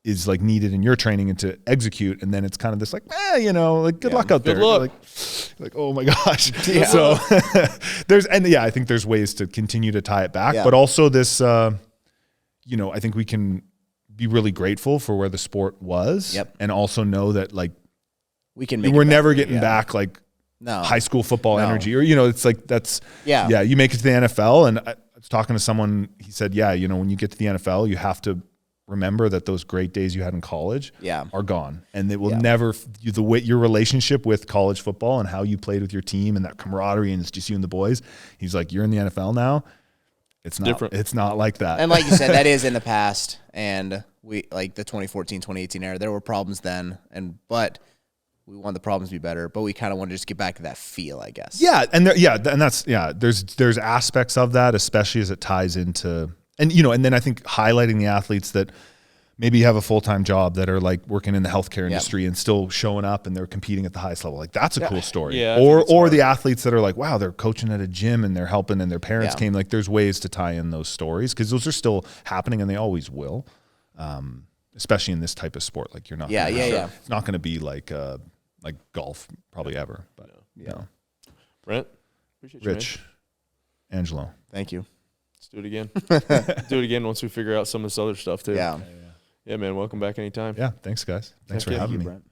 is like needed in your training and to execute, and then it's kind of this like, like good luck out there. Like, oh my gosh. So I think there's ways to continue to tie it back, but also this, I think we can be really grateful for where the sport was, and also know that like we're never getting back like high school football energy, or it's like you make it to the NFL, and I was talking to someone, he said, when you get to the NFL, you have to remember that those great days you had in college are gone, and they will never the way your relationship with college football and how you played with your team and that camaraderie and it's just you and the boys. He's like, you're in the NFL now. It's not different. It's not like that. And like you said, that is in the past, and we like the 2014, 2018 era. There were problems then, but we want the problems to be better, but we kind of want to just get back to that feel, I guess. Yeah, and there's aspects of that, especially as it ties into, and then I think highlighting the athletes that maybe have a full-time job that are like working in the healthcare industry and still showing up and they're competing at the highest level. Like that's a cool story. Yeah, or the athletes that are like, wow, they're coaching at a gym and they're helping and their parents came. Like there's ways to tie in those stories because those are still happening and they always will, especially in this type of sport. Like you're not, it's not going to be like golf probably ever, but Brent, appreciate you, Rich, man. Angelo, thank you. Let's do it again. Do it again once we figure out some of this other stuff too. Yeah, man. Welcome back anytime. Yeah, thanks guys. Thanks for having me. Brent.